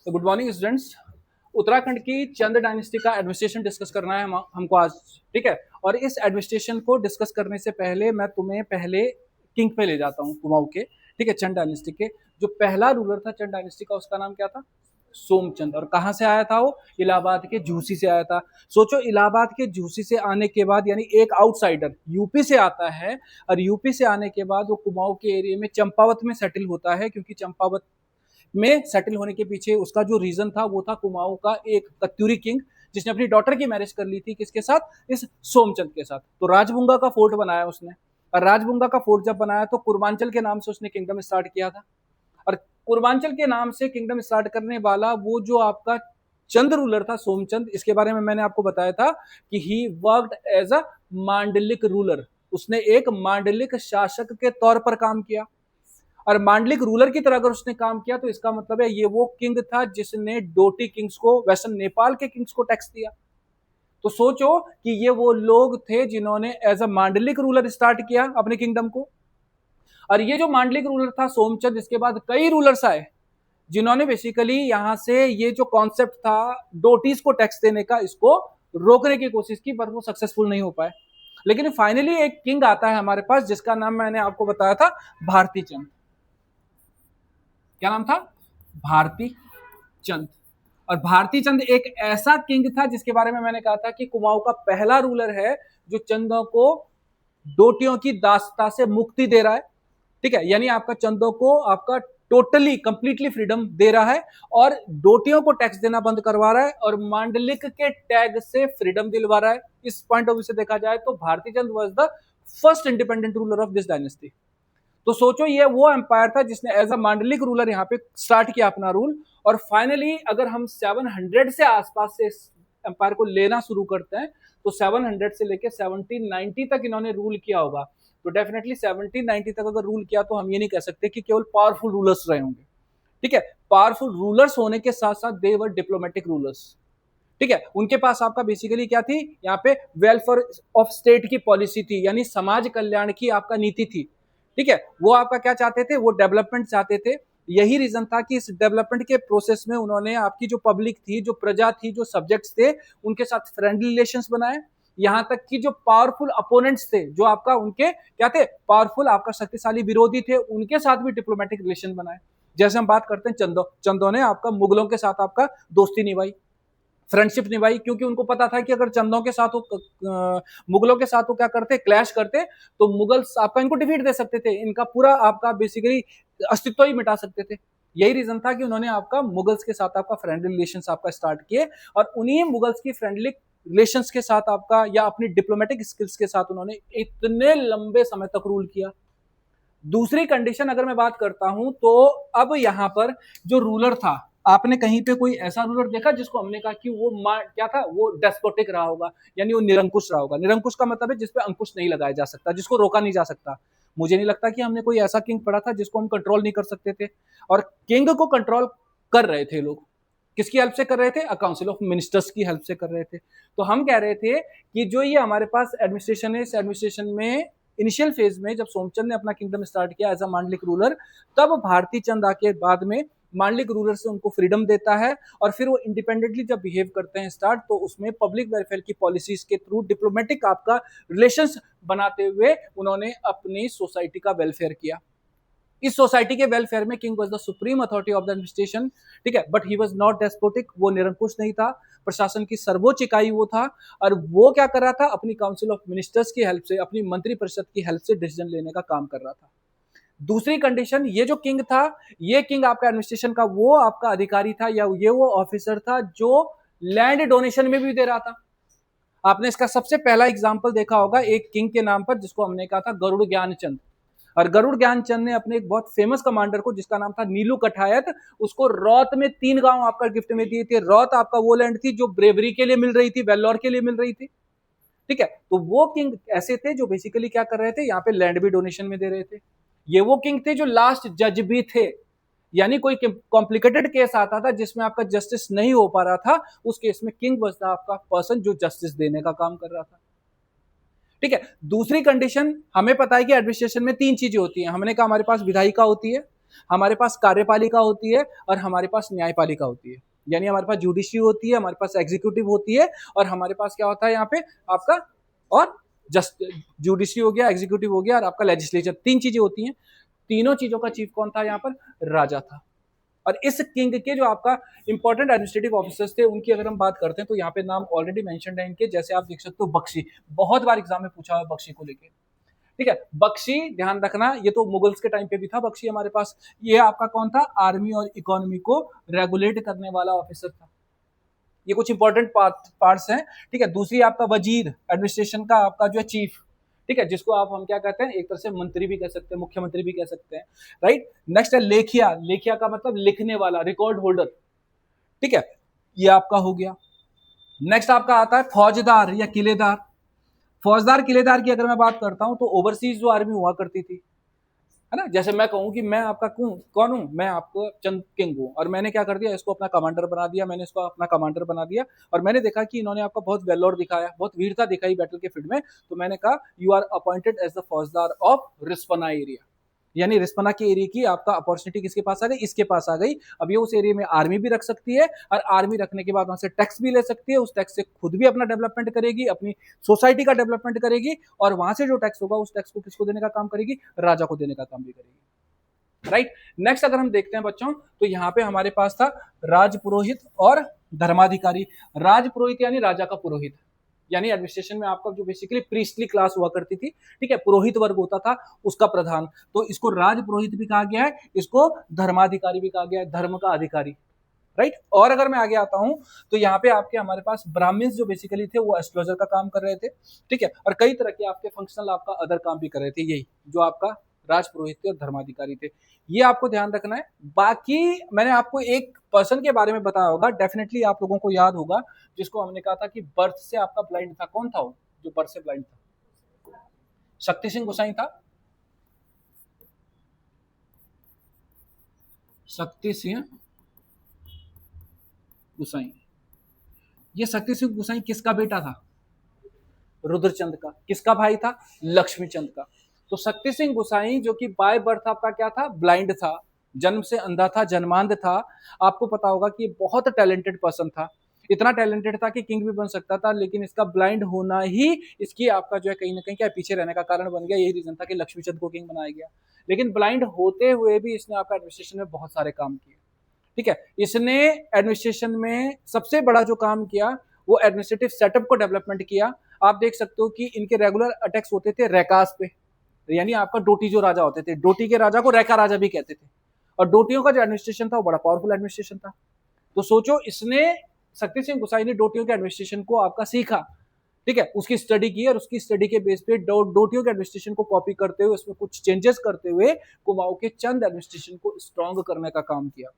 तो good morning students. Uttarakhand की Chand dynasty का एडमिनिस्ट्रेशन डिस्कस करना है हमको आज। ठीक है। और इस एडमिनिस्ट्रेशन को डिस्कस करने से पहले मैं तुम्हें पहले किंग पे ले जाता हूँ कुमाऊं के। ठीक है, चंद डायनेस्टी के जो पहला रूलर था चंद डायनेस्टी का, उसका नाम क्या था? सोमचंद। और कहां से आया था वो? इलाहाबाद के झूसी से आया था। सोचो, इलाहाबाद के झूसी से आने के बाद, यानी एक आउटसाइडर यूपी से आता है, और यूपी से आने के बाद वो कुमाऊं के एरिया में चंपावत में सेटल होता है, क्योंकि चंपावत में सेटल होने के पीछे उसका जो रीजन था वो था कुमाऊं का एक कत्यूरी किंग, जिसने अपनी डॉटर की मैरिज कर ली थी। किसके साथ? इस सोमचंद के साथ। तो राजबुंगा का फोर्ट बनाया उसने, और राजबुंगा का फोर्ट जब बनाया तो कुर्बांचल के नाम से उसने किंगडम स्टार्ट किया था। और कुर्बांचल के नाम से किंगडम स्टार्ट करने वाला वो जो आपका चंद रूलर था सोमचंद, इसके बारे में मैंने आपको बताया था कि ही वर्कड एज अ मांडलिक रूलर। उसने एक मांडलिक शासक के तौर पर काम किया, और मांडलिक रूलर की तरह अगर उसने काम किया तो इसका मतलब है ये वो किंग था जिसने डोटी किंग्स को, वेस्टर्न नेपाल के किंग्स को टैक्स दिया। तो सोचो कि ये वो लोग थे जिन्होंने एज अ मांडलिक रूलर स्टार्ट किया अपने किंगडम को। और ये जो मांडलिक रूलर था सोमचंद, इसके बाद कई रूलर्स आए जिन्होंने बेसिकली यहां से ये जो कॉन्सेप्ट था डोटीज को टैक्स देने का, इसको रोकने की कोशिश की, पर वो सक्सेसफुल नहीं हो पाए। लेकिन फाइनली एक किंग आता है हमारे पास जिसका नाम मैंने आपको बताया था भारती चंद। क्या नाम था? भारती चंद। और भारती चंद एक ऐसा किंग था जिसके बारे में मैंने कहा था कि कुमाऊं का पहला रूलर है जो चंदों को डोटियों की दासता से मुक्ति दे रहा है। ठीक है, यानी आपका चंदों को आपका टोटली कंप्लीटली फ्रीडम दे रहा है, और डोटियों को टैक्स देना बंद करवा रहा है, और मांडलिक के टैग से फ्रीडम दिलवा रहा है। इस पॉइंट ऑफ व्यू से देखा जाए तो Bharati Chand was the first independent ruler of this dynasty. तो सोचो, ये वो एम्पायर था जिसने एज अ मांडलिक रूलर यहाँ पे स्टार्ट किया अपना रूल। और फाइनली अगर हम 700 से आसपास से इस एम्पायर को लेना शुरू करते हैं तो 700 से लेकर 1790 तक इन्होंने रूल किया होगा। तो डेफिनेटली 1790 तक अगर रूल किया तो हम ये नहीं कह सकते कि केवल पावरफुल रूलर्स रहे होंगे। ठीक है, पावरफुल रूलर्स होने के साथ साथ दे वर डिप्लोमेटिक रूलर्स। ठीक है, उनके पास आपका बेसिकली क्या थी यहाँ पे? वेलफेयर ऑफ स्टेट की पॉलिसी थी, यानी समाज कल्याण की आपका नीति थी। ठीक है, वो आपका क्या चाहते थे? वो डेवलपमेंट चाहते थे। यही रीजन था कि इस डेवलपमेंट के प्रोसेस में उन्होंने आपकी जो पब्लिक थी, जो प्रजा थी, जो सब्जेक्ट्स थे, उनके साथ फ्रेंडली रिलेशंस बनाए। यहां तक कि जो पावरफुल अपोनेंट्स थे, जो आपका उनके क्या थे? पावरफुल आपका शक्तिशाली विरोधी थे, उनके साथ भी डिप्लोमेटिक रिलेशन बनाए। जैसे हम बात करते हैं चंदो ने आपका मुगलों के साथ आपका दोस्ती निभाई, फ्रेंडशिप निभाई, क्योंकि उनको पता था कि अगर चंदों के साथ वो मुगलों के साथ वो क्या करते, क्लैश करते, तो मुगल्स आपका इनको डिफीट दे सकते थे, इनका पूरा आपका बेसिकली अस्तित्व ही मिटा सकते थे। यही रीजन था कि उन्होंने आपका मुगल्स के साथ आपका फ्रेंडली रिलेशंस आपका स्टार्ट किए, और उन्हीं मुगल्स की फ्रेंडली रिलेशंस के साथ आपका या अपनी डिप्लोमेटिक स्किल्स के साथ उन्होंने इतने लंबे समय तक रूल किया। दूसरी कंडीशन अगर मैं बात करता हूं तो अब यहां पर जो रूलर था, आपने कहीं पे कोई ऐसा रूलर देखा जिसको हमने कहा कि वो क्या था? वो डेस्पोटिक रहा होगा, यानी वो निरंकुश रहा होगा। निरंकुश का मतलब है जिसपे अंकुश नहीं लगाया जा सकता, जिसको रोका नहीं जा सकता। मुझे नहीं लगता कि हमने कोई ऐसा किंग पढ़ा था जिसको हम कंट्रोल नहीं कर सकते थे। और किंग को कंट्रोल कर रहे थे लोग, किसकी हेल्प से कर रहे थे? अ काउंसिल ऑफ मिनिस्टर्स की हेल्प से कर रहे थे। तो हम कह रहे थे कि जो ये हमारे पास एडमिनिस्ट्रेशन है, इस एडमिनिस्ट्रेशन में इनिशियल फेज में जब सोमचंद ने अपना किंगडम स्टार्ट किया एज अ मांडलिक रूलर, तब भारती चंद आके बाद में मांडलिक रूलर से उनको फ्रीडम देता है, और फिर वो इंडिपेंडेंटली जब बिहेव करते हैं स्टार्ट, तो उसमें पब्लिक वेलफेयर की पॉलिसीज के थ्रू डिप्लोमेटिक आपका रिलेशंस बनाते हुए उन्होंने अपनी सोसाइटी का वेलफेयर किया। इस सोसाइटी के वेलफेयर में king was the supreme authority of the administration. ठीक है, but he was not despotic, वो निरंकुश नहीं था, प्रशासन की सर्वोच्च इकाई वो था। और वो क्या कर रहा था? अपनी काउंसिल ऑफ मिनिस्टर्स की हेल्प से, अपनी मंत्रिपरिषद की हेल्प से डिसीजन लेने का काम कर रहा था। दूसरी कंडीशन, ये जो किंग था, ये किंग आपका एडमिनिस्ट्रेशन का वो आपका अधिकारी था, या ये वो ऑफिसर था जो लैंड डोनेशन में भी दे रहा था। आपने इसका सबसे पहला एग्जाम्पल देखा होगा एक किंग के नाम पर जिसको हमने कहा था गरुड़ ज्ञानचंद। और गरुड़ ज्ञानचंद ने अपने एक बहुत फेमस कमांडर को, जिसका नाम था नीलू कठायत, उसको रौत में 3 गांव आपका गिफ्ट में दिए थे। रौत आपका वो लैंड थी जो ब्रेवरी के लिए मिल रही थी, वेल्लोर के लिए मिल रही थी। ठीक है, तो वो किंग ऐसे थे जो बेसिकली क्या कर रहे थे? यहाँ पे लैंड भी डोनेशन में दे रहे थे। ये वो किंग थे जो लास्ट जज भी थे, यानी कोई कॉम्प्लिकेटेड केस आता था जिसमें आपका जस्टिस नहीं हो पा रहा था, उस केस में किंग वाज द आपका पर्सन जो जस्टिस देने का काम कर रहा था। ठीक है, दूसरी कंडीशन, हमें पता है कि एडमिनिस्ट्रेशन में 3 चीजें होती हैं। हमने कहा हमारे पास विधायिका होती है, हमारे पास कार्यपालिका होती है और हमारे पास न्यायपालिका होती है। यानी हमारे पास जुडिशरी होती है, हमारे पास एग्जीक्यूटिव होती है, और हमारे पास क्या होता है यहाँ पे आपका, और जस्ट जुडिशरी हो गया, एग्जीक्यूटिव हो गया, और आपका लेजिस्लेचर। तीन चीजें होती हैं। तीनों चीजों का चीफ कौन था यहाँ पर? राजा था। और इस किंग के जो आपका इंपॉर्टेंट एडमिनिस्ट्रेटिव ऑफिसर्स थे, उनकी अगर हम बात करते हैं तो यहाँ पे नाम ऑलरेडी मेंशन्ड है इनके। जैसे आप देख सकते हो बख्शी, बहुत बार एग्जाम में पूछा है बख्शी को लेके, ठीक है। बख्शी, ध्यान रखना, ये तो मुगल्स के टाइम पे भी था बख्शी हमारे पास। ये आपका कौन था? आर्मी और इकोनॉमी को रेगुलेट करने वाला ऑफिसर था। ये कुछ इंपॉर्टेंट पार्ट्स हैं, ठीक है। दूसरी आपका वजीर, एडमिनिस्ट्रेशन का आपका जो है चीफ, ठीक है, जिसको आप हम क्या कहते हैं, एक तरह से मंत्री भी कह सकते हैं, मुख्यमंत्री भी कह सकते हैं, राइट। नेक्स्ट है लेखिया। लेखिया का मतलब लिखने वाला, रिकॉर्ड होल्डर, ठीक है, ये आपका हो गया। नेक्स्ट आपका आता है फौजदार या किलेदार। फौजदार किलेदार की अगर मैं बात करता हूं तो ओवरसीज जो आर्मी हुआ करती थी, है ना, जैसे मैं कहूं कि मैं आपका कौन हूं, मैं आपको चंद किंग हूं, और मैंने क्या कर दिया, इसको अपना कमांडर बना दिया, मैंने इसको अपना कमांडर बना दिया, और मैंने देखा कि इन्होंने आपका बहुत वेलोर दिखाया, बहुत वीरता दिखाई बैटल के फील्ड में, तो मैंने कहा you are appointed as the फौजदार ऑफ रिस्पना एरिया। यानी रिस्पना के एरिया की आपका अपॉर्चुनिटी किसके पास आ गई? इसके पास आ गई। अब ये उस एरिया में आर्मी भी रख सकती है, और आर्मी रखने के बाद वहां से टैक्स भी ले सकती है, उस टैक्स से खुद भी अपना डेवलपमेंट करेगी, अपनी सोसाइटी का डेवलपमेंट करेगी, और वहां से जो टैक्स होगा उस टैक्स को किसको देने का काम करेगी? राजा को देने का काम भी करेगी, राइट। नेक्स्ट अगर हम देखते हैं बच्चों, तो यहाँ पे हमारे पास था राजपुरोहित और धर्माधिकारी। राजपुरोहित यानी राजा का पुरोहित, यानी एडमिनिस्ट्रेशन में आपका जो बेसिकली प्रीस्टली क्लास हुआ करती थी, ठीक है, पुरोहित वर्ग होता था उसका प्रधान, तो इसको राजपुरोहित भी कहा गया है, इसको धर्माधिकारी भी कहा गया है, धर्म का अधिकारी, राइट। और अगर मैं आगे आता हूं तो यहाँ पे आपके हमारे पास ब्राह्मण्स जो बेसिकली थे वो एस्ट्रोलॉजर का काम कर रहे थे, ठीक है, और कई तरह के आपके फंक्शनल आपका अदर काम भी कर रहे थे, यही जो आपका राजपुरोहित थे और धर्माधिकारी थे, ये आपको ध्यान रखना है। बाकी मैंने आपको एक पर्सन के बारे में बताया होगा, डेफिनेटली आप लोगों को याद होगा, जिसको हमने कहा था कि बर्थ से आपका ब्लाइंड था। कौन था वो जो बर्थ से ब्लाइंड था? शक्ति सिंह गोसाई था। शक्ति सिंह गोसाई, ये शक्ति सिंह गोसाई किसका बेटा था? रुद्रचंद का। किसका भाई था? लक्ष्मीचंद का। तो शक्ति सिंह गोसाई जो कि बाय बर्थ आपका क्या था? ब्लाइंड था, जन्म से अंधा था, जन्मांध था। आपको पता होगा कि बहुत टैलेंटेड पर्सन था, इतना टैलेंटेड था कि किंग भी बन सकता था, लेकिन इसका ब्लाइंड होना ही इसकी आपका जो है कहीं ना कहीं क्या पीछे रहने का कारण बन गया। यही रीजन था कि लक्ष्मीचंद को किंग बनाया गया, लेकिन ब्लाइंड होते हुए भी इसने आपका एडमिनिस्ट्रेशन में बहुत सारे काम किए, ठीक है। इसने एडमिनिस्ट्रेशन में सबसे बड़ा जो काम किया वो एडमिनिस्ट्रेटिव सेटअप को डेवलपमेंट किया। आप देख सकते हो कि इनके रेगुलर अटैक्स होते थे रैकास पे, यानी आपका डोटी जो राजा होते थे, डोटी के राजा को रैका राजा भी कहते थे, और डोटियों का जो एडमिनिस्ट्रेशन था वो बड़ा पावरफुल एडमिनिस्ट्रेशन था। तो सोचो, इसने शक्ति सिंह गोसाई ने डोटियों के एडमिनिस्ट्रेशन को आपका सीखा, ठीक है, उसकी स्टडी की, और उसकी स्टडी के बेस पे डोटियों के एडमिनिस्ट्रेशन को कॉपी करते हुए, उसमें कुछ चेंजेस करते हुए कुमाऊं के चंद एडमिनिस्ट्रेशन को स्ट्रॉन्ग करने का काम किया।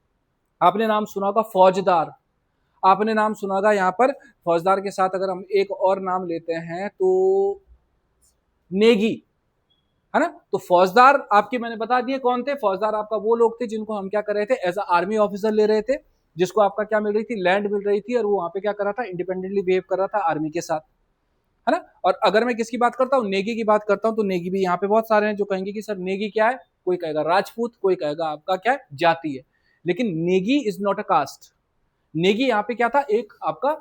आपने नाम सुना होगा फौजदार, आपने नाम सुना होगा यहाँ पर फौजदार के साथ अगर हम एक और नाम लेते हैं तो नेगी, है ना। तो फौजदार आपके मैंने बता दिए कौन थे। फौजदार आपका वो लोग थे जिनको हम क्या कर रहे थे, एज अ आर्मी ऑफिसर ले रहे थे, जिसको आपका क्या मिल रही थी? लैंड मिल रही थी, और वो वहां पे क्या कर रहा था? इंडिपेंडेंटली बिहेव कर रहा था आर्मी के साथ, है ना। और अगर मैं किसकी बात करता हूँ, नेगी की बात करता हूँ, तो नेगी भी यहाँ पे बहुत सारे हैं जो कहेंगे कि सर नेगी क्या है, कोई कहेगा राजपूत, कोई कहेगा आपका क्या है, जाति है, लेकिन Negi is not a caste. Negi यहाँ पे क्या था? एक आपका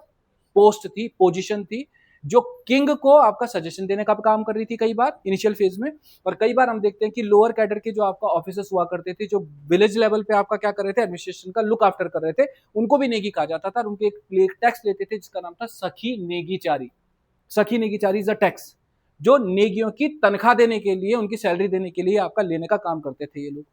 पोस्ट थी, पोजीशन थी, जो किंग को आपका सजेशन देने का काम कर रही थी कई बार इनिशियल फेज में, और कई बार हम देखते हैं कि लोअर कैडर के जो आपका ऑफिसर्स हुआ करते थे, जो विलेज लेवल पे आपका क्या कर रहे थे, एडमिनिस्ट्रेशन का लुक आफ्टर कर रहे थे, उनको भी नेगी कहा जाता था, और उनके एक टैक्स लेते थे जिसका नाम था सखी नेगीचारी। सखी नेगीचारी इज अ टैक्स, जो नेगियों की तनख्वाह देने के लिए, उनकी सैलरी देने के लिए आपका लेने का काम करते थे ये लोग,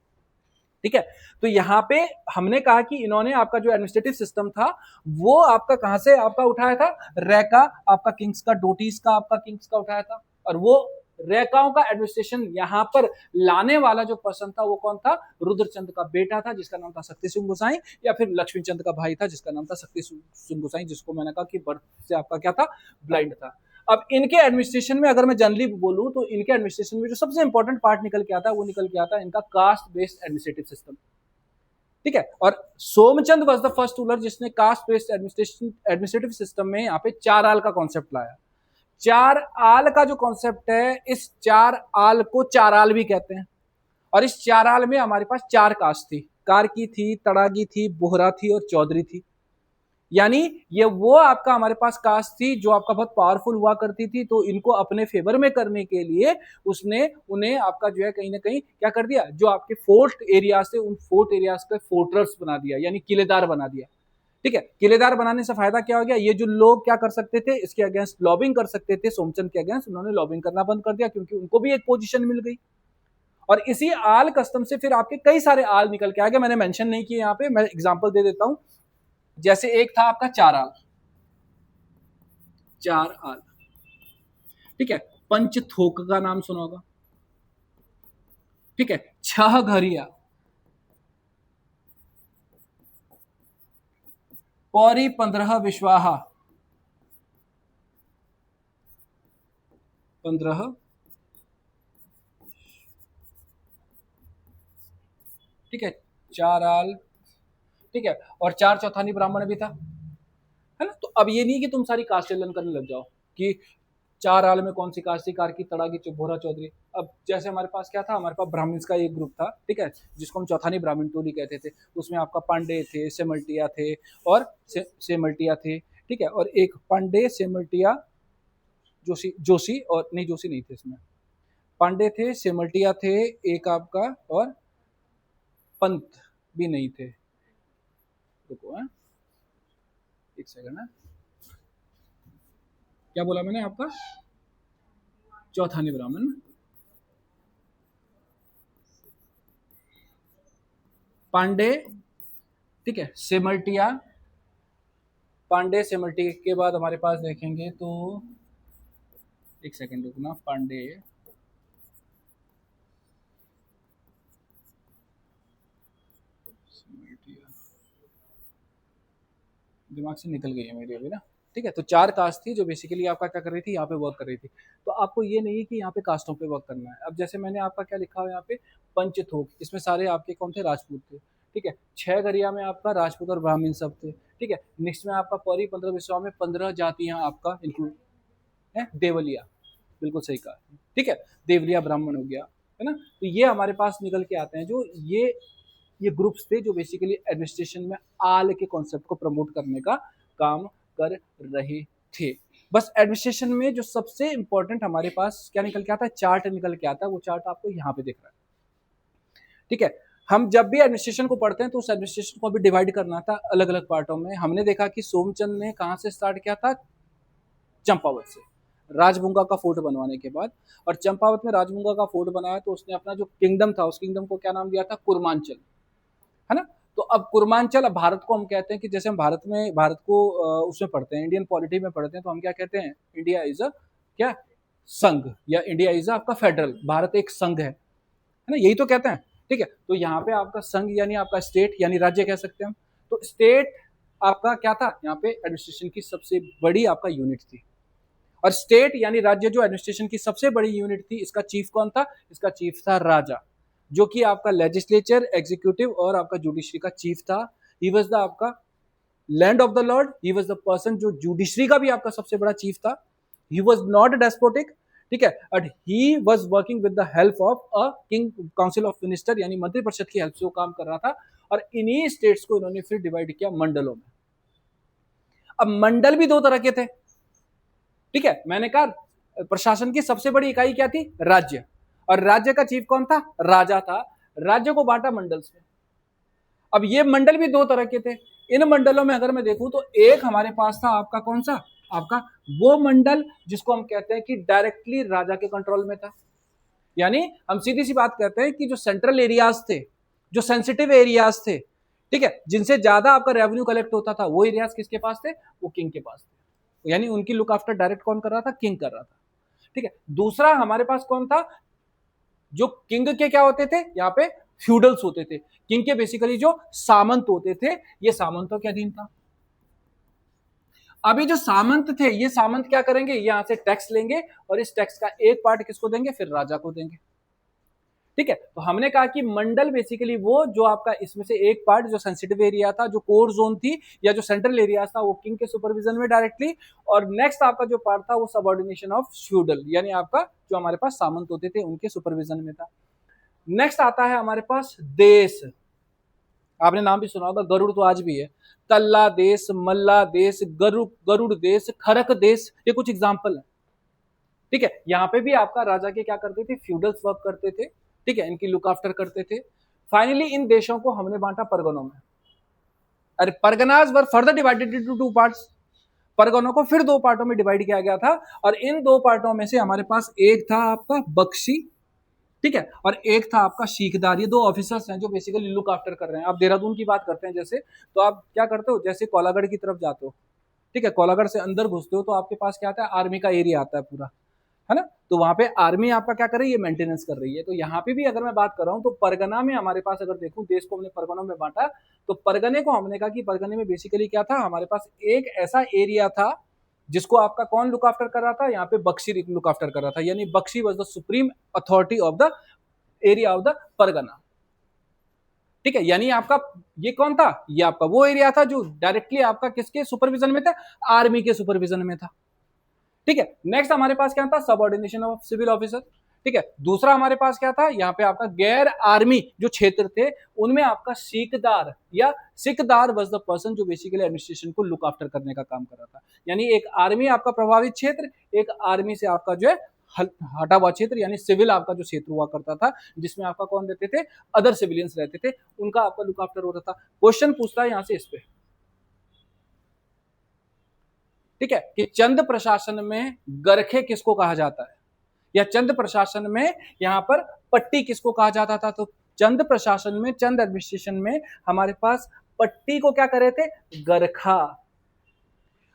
ठीक है। तो यहाँ पे हमने कहा कि इन्होंने आपका जो एडमिनिस्ट्रेटिव सिस्टम था वो आपका कहां से आपका उठाया था? रैका, आपका किंग्स का, डोटीज का आपका किंग्स का उठाया था, और वो रैकाओं का एडमिनिस्ट्रेशन यहाँ पर लाने वाला जो पर्सन था वो कौन था? रुद्रचंद का बेटा था जिसका नाम था शक्ति सिंह गोसाई, या फिर लक्ष्मीचंद का भाई था जिसका नाम था शक्ति सिंह गोसाई, जिसको मैंने कहा कि बर्थ से आपका क्या था? ब्लाइंड था। अब इनके एडमिनिस्ट्रेशन में अगर मैं जनरली बोलूं तो इनके एडमिनिस्ट्रेशन में जो सबसे इंपॉर्टेंट पार्ट निकल के आता है वो निकल के आता है इनका कास्ट बेस्ड एडमिनिस्ट्रेटिव सिस्टम, ठीक है। और Somchand was the first ruler जिसने कास्ट बेस्ड एडमिनिस्ट्रेटिव सिस्टम में यहाँ पे चार आल का कॉन्सेप्ट लाया। चार आल का जो कॉन्सेप्ट है, इस चार आल को चार आल भी कहते हैं, और इस चाराल में हमारे पास 4 कास्ट थी, कार्की थी, तड़ागी थी, बोहरा थी और चौधरी थी। यानी ये वो आपका हमारे पास कास्ट थी जो आपका बहुत पावरफुल हुआ करती थी, तो इनको अपने फेवर में करने के लिए उसने उन्हें आपका जो है कहीं ना कहीं क्या कर दिया, जो आपके फोर्ट एरियाज थे उन फोर्ट एरियाज का फोर्ट्रेस बना दिया, यानी किलेदार बना दिया। ठीक है, किलेदार बनाने से फायदा क्या हो गया, ये जो लोग क्या कर सकते थे, इसके अगेंस्ट लॉबिंग कर सकते थे, सोमचंद के अगेंस्ट उन्होंने लॉबिंग करना बंद कर दिया, क्योंकि उनको भी एक पोजीशन मिल गई। और इसी आल कस्टम से फिर आपके कई सारे आल निकल के आ गए, मैंने मेंशन नहीं किए यहाँ पे, मैं एग्जांपल दे देता हूं। जैसे एक था आपका चार आल, चार आल, ठीक है। पंचथोक का नाम सुना होगा, ठीक है। छह घरिया, पौरी 15 विश्वाहा, 15, ठीक है, चार आल, ठीक है। और चार चौथानी ब्राह्मण भी था, है ना। तो अब ये नहीं कि तुम सारी कास्ट चलन करने लग जाओ कि चार आल में कौन सी कास्ट थी, कार्की, तड़ागी, भोरा, चौधरी। अब जैसे हमारे पास क्या था, हमारे पास ब्राह्मण्स का एक ग्रुप था, ठीक है, जिसको हम चौथानी ब्राह्मण टोली कहते थे। उसमें आपका पांडे थे, सेमल्टिया थे और सेमल्टिया थे, ठीक है। और एक पांडे, सेमल्टिया, जोशी, जोशी और नहीं, जोशी नहीं थे इसमें, पांडे थे, सेमल्टिया थे एक आपका, और पंत भी नहीं थे। रुको है एक सेकंड है, क्या बोला मैंने आपका, चौथानी ब्राह्मण, पांडे, ठीक है, सेमल्टिया, पांडे सेमल्टी के बाद हमारे पास देखेंगे तो एक सेकंड रुकना, पांडे, दिमाग से निकल गई है मेरी अभी ना, ठीक है। तो चार कास्ट थी जो बेसिकली आपका क्या कर रही थी, यहाँ पे वर्क कर रही थी। तो आपको ये नहीं है कि यहाँ पे कास्टों पे वर्क करना है। अब जैसे मैंने आपका क्या लिखा हुआ यहाँ पे, पंचथोक, इसमें सारे आपके कौन थे, राजपूत थे, ठीक है। छह गरिया में आपका राजपूत और ब्राह्मण सब थे, ठीक है। नेक्स्ट में आपका पौरी 15 विश्वा में 15 जातियां आपका इंक्लूड है, देवलिया, बिल्कुल सही कहा, ठीक है। देवलिया ब्राह्मण हो गया, है ना। तो ये हमारे पास निकल के आते हैं, जो ये ग्रुप्स थे जो बेसिकली एडमिनिस्ट्रेशन में आल के कॉन्सेप्ट को प्रमोट करने का काम कर रहे थे। बस एडमिनिस्ट्रेशन में जो सबसे इंपॉर्टेंट हमारे पास क्या निकल के आता है, चार्ट निकल के आता है, वो चार्ट आपको यहाँ पे दिख रहा है, ठीक है। हम जब भी एडमिनिस्ट्रेशन को पढ़ते हैं तो उस एडमिनिस्ट्रेशन को भी डिवाइड करना था अलग अलग पार्टों में। हमने देखा कि सोमचंद ने कहाँ से स्टार्ट किया था, चंपावत से, राजभुंगा का फोर्ट बनवाने के बाद। और चंपावत में राजभुंगा का फोर्ट बनाया तो उसने अपना जो किंगडम था उस किंगडम को क्या नाम दिया था, कुर्मांचल, है ना। तो अब कुर्मांचल, अब भारत को हम कहते हैं कि जैसे हम भारत को उसमें पढ़ते हैं, इंडियन पॉलिटी में पढ़ते हैं, तो हम क्या कहते हैं, इंडिया इज अ क्या, संघ, या इंडिया इज आपका फेडरल, भारत एक संघ है ना, यही तो कहते हैं, ठीक है। तो यहाँ पे आपका संघ यानी आपका स्टेट यानी राज्य कह सकते हैं हम। तो स्टेट आपका क्या था, यहाँ पे एडमिनिस्ट्रेशन की सबसे बड़ी आपका यूनिट थी। और स्टेट यानी राज्य जो एडमिनिस्ट्रेशन की सबसे बड़ी यूनिट थी, इसका चीफ कौन था, इसका चीफ था राजा, जो कि आपका लेजिस्लेचर, एग्जीक्यूटिव और आपका जुडिशरी का चीफ था। ही वॉज द आपका land of the Lord, he was the person जो जुडिशरी का भी आपका सबसे बड़ा चीफ था। ही वॉज नॉट डेस्पोटिक, ठीक है, but he was working with the help of a king council of minister, यानी मंत्रिपरिषद की हेल्प से वो काम कर रहा था। और इन्हीं स्टेट्स को इन्होंने फिर डिवाइड किया मंडलों में। अब मंडल भी दो तरह के थे, ठीक है। मैंने कहा प्रशासन की सबसे बड़ी इकाई क्या थी, राज्य, और राज्य का चीफ कौन था, राजा था। राज्य को बांटा मंडल्स में। अब ये मंडल भी दो तरह के थे। इन मंडलों में अगर मैं देखूं तो एक हमारे पास था आपका कौन सा, आपका वो मंडल जिसको हम कहते हैं कि डायरेक्टली राजा के कंट्रोल में था। यानी हम सीधी सी बात कहते हैं कि जो सेंट्रल एरियाज थे, जो सेंसिटिव एरियाज थे, ठीक है, जिनसे ज्यादा आपका रेवेन्यू कलेक्ट होता था, वो एरियाज किसके पास थे, वो किंग के पास थे। यानी उनकी लुक आफ्टर डायरेक्ट कौन कर रहा था, किंग कर रहा था, ठीक है। दूसरा हमारे पास कौन था, जो किंग के क्या होते थे, यहाँ पे फ्यूडल्स होते थे। किंग के बेसिकली जो सामंत होते थे, ये सामंतों के अधीन था। अभी जो सामंत थे, ये सामंत क्या करेंगे, यहां से टैक्स लेंगे और इस टैक्स का एक पार्ट किसको देंगे, फिर राजा को देंगे, ठीक है। तो हमने कहा कि मंडल बेसिकली वो जो आपका इसमें से एक पार्ट जो सेंसिटिव एरिया था, जो कोर जोन थी या जो सेंट्रल एरिया था, वो किंग के सुपरविजन में डायरेक्टली। और नेक्स्ट आपका जो पार्ट था वो सबऑर्डिनेशन ऑफ फ्यूडल, यानी आपका जो हमारे पास सामंत होते थे उनके सुपरविजन में था। नेक्स्ट आता है हमारे पास देश। आपने नाम भी सुना होगा, गरुड़ तो आज भी है। तल्ला देश, मल्ला देश, गरुड़ देश, खरक देश, ये कुछ एग्जाम्पल है। ठीक है, यहाँ पे भी आपका राजा के क्या करते थे, फ्यूडल्स वर्क करते थे। ठीक है, इनकी लुक आफ्टर करते थे। फाइनली इन देशों को हमने बांटा परगनों में। अरे parganas were further divided into two parts. परगनों को फिर दो पार्टों में डिवाइड किया गया था, और इन दो पार्टों में से हमारे पास एक था आपका बख्शी, ठीक है, और एक था आपका सीखदार। ये दो ऑफिसर्स हैं जो बेसिकली लुक आफ्टर कर रहे हैं। आप देहरादून की बात करते हैं जैसे, तो आप क्या करते हो, जैसे कोलागढ़ की तरफ जाते हो, ठीक है, कोलागढ़ से अंदर घुसते हो तो आपके पास क्या आता है, आर्मी का एरिया आता है पूरा, है ना। तो वहां पे आर्मी आपका क्या कर रही है, मेंटेनेंस कर रही है। तो यहाँ पे भी अगर मैं बात कर रहा हूँ तो परगना में हमारे पास अगर देखूं, देश को हमने परगनों में बांटा, तो परगने को हमने कहा कि परगने में बेसिकली क्या था, हमारे पास एक ऐसा एरिया था जिसको आपका कौन लुक आफ्टर कर रहा था, यहाँ पे बख्शी लुक आफ्टर कर रहा था, यानी बख्शी was the supreme authority of the area of the परगना। ठीक है, यानी आपका ये कौन था, ये आपका वो एरिया था जो डायरेक्टली आपका किसके सुपरविजन में था, आर्मी के सुपरविजन में था। ठीक है, नेक्स्ट हमारे पास क्या था, सबऑर्डिनेशन ऑफ सिविल ऑफिसर। ठीक है, दूसरा हमारे पास क्या था, यहाँ पे आपका गैर आर्मी जो क्षेत्र थे उनमें आपका सीकदार या सिकदार वाज द पर्सन जो बेसिकली एडमिनिस्ट्रेशन को लुक आफ्टर करने का काम कर रहा था। यानी एक आर्मी आपका प्रभावित क्षेत्र, एक आर्मी से आपका जो है हटा हुआ क्षेत्र, यानी सिविल आपका जो क्षेत्र हुआ करता था, जिसमें आपका कौन रहते थे, अदर सिविलियंस रहते थे, उनका आपका लुक आफ्टर होता था। क्वेश्चन पूछता है यहाँ से इस पे, ठीक है, कि चंद प्रशासन में गरखे किसको कहा जाता है, या चंद प्रशासन में यहां पर पट्टी किसको कहा जाता था। तो चंद प्रशासन में, चंद एडमिनिस्ट्रेशन में हमारे पास पट्टी को क्या करे थे, गरखा,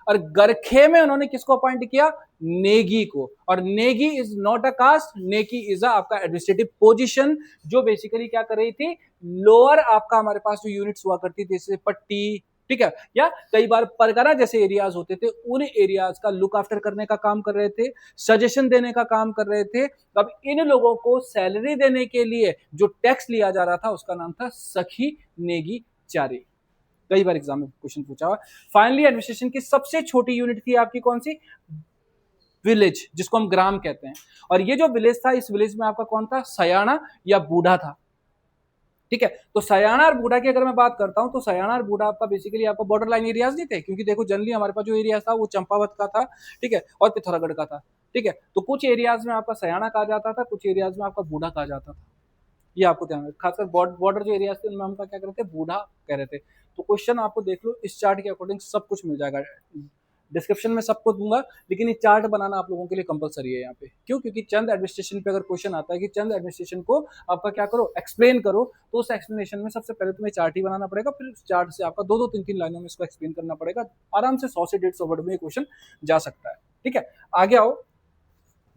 और गरखे में उन्होंने किसको अपॉइंट किया, नेगी को। और Negi is not a caste, Negi is आपका एडमिनिस्ट्रेटिव पोजीशन जो बेसिकली क्या कर रही थी, लोअर आपका हमारे पास जो यूनिट्स हुआ करती थी जैसे पट्टी, ठीक है, या कई बार परगना जैसे एरियाज होते थे, उन एरियाज का लुक आफ्टर करने का काम कर रहे थे, सजेशन देने का काम कर रहे थे। अब इन लोगों को सैलरी देने के लिए जो टैक्स लिया जा रहा था उसका नाम था सखी नेगी चारी। कई बार एग्जाम में क्वेश्चन पूछा हुआ। फाइनली एडमिनिस्ट्रेशन की सबसे छोटी यूनिट थी आपकी कौन सी, विलेज, जिसको हम ग्राम कहते हैं। और ये जो विलेज था, इस विलेज में आपका कौन था, सयाना या बूढ़ा था। ठीक है, तो सयाना और बूढ़ा की अगर मैं बात करता हूं तो सयाना और बूढ़ा आपका बेसिकली आपका बॉर्डर लाइन एरियाज नहीं थे, क्योंकि देखो जनरली हमारे पास जो एरिया था वो चंपावत का था, ठीक है, और पिथौरागढ़ का था। ठीक है, तो कुछ एरियाज में आपका सयाना कहा जाता था, कुछ एरियाज में आपका बूढ़ा कहा जाता था। ये आपको ध्यान रखना, खासकर बॉर्डर जो एरियाज थे उनमें हम क्या कह रहे थे, बूढ़ा कह रहे थे। तो क्वेश्चन आपको देख लो, इस चार्ट के अकॉर्डिंग सब कुछ मिल जाएगा, डिस्क्रिप्शन में सबको दूंगा, लेकिन ये चार्ट बनाना आप लोगों के लिए कंपलसरी है यहाँ पे। क्यों, क्योंकि चंद एडमिनिस्ट्रेशन पे अगर क्वेश्चन आता है कि चंद एडमिनिस्ट्रेशन को आपका क्या करो, एक्सप्लेन करो, तो उस एक्सप्लेनेशन में सबसे पहले तुम्हें चार्ट ही बनाना पड़ेगा, फिर उस चार्ट से आपका दो दो तीन तीन लाइनों में इसको एक्सप्लेन करना पड़ेगा। आराम से 100 से 150 वर्ड में क्वेश्चन जा सकता है। ठीक है, आगे आओ,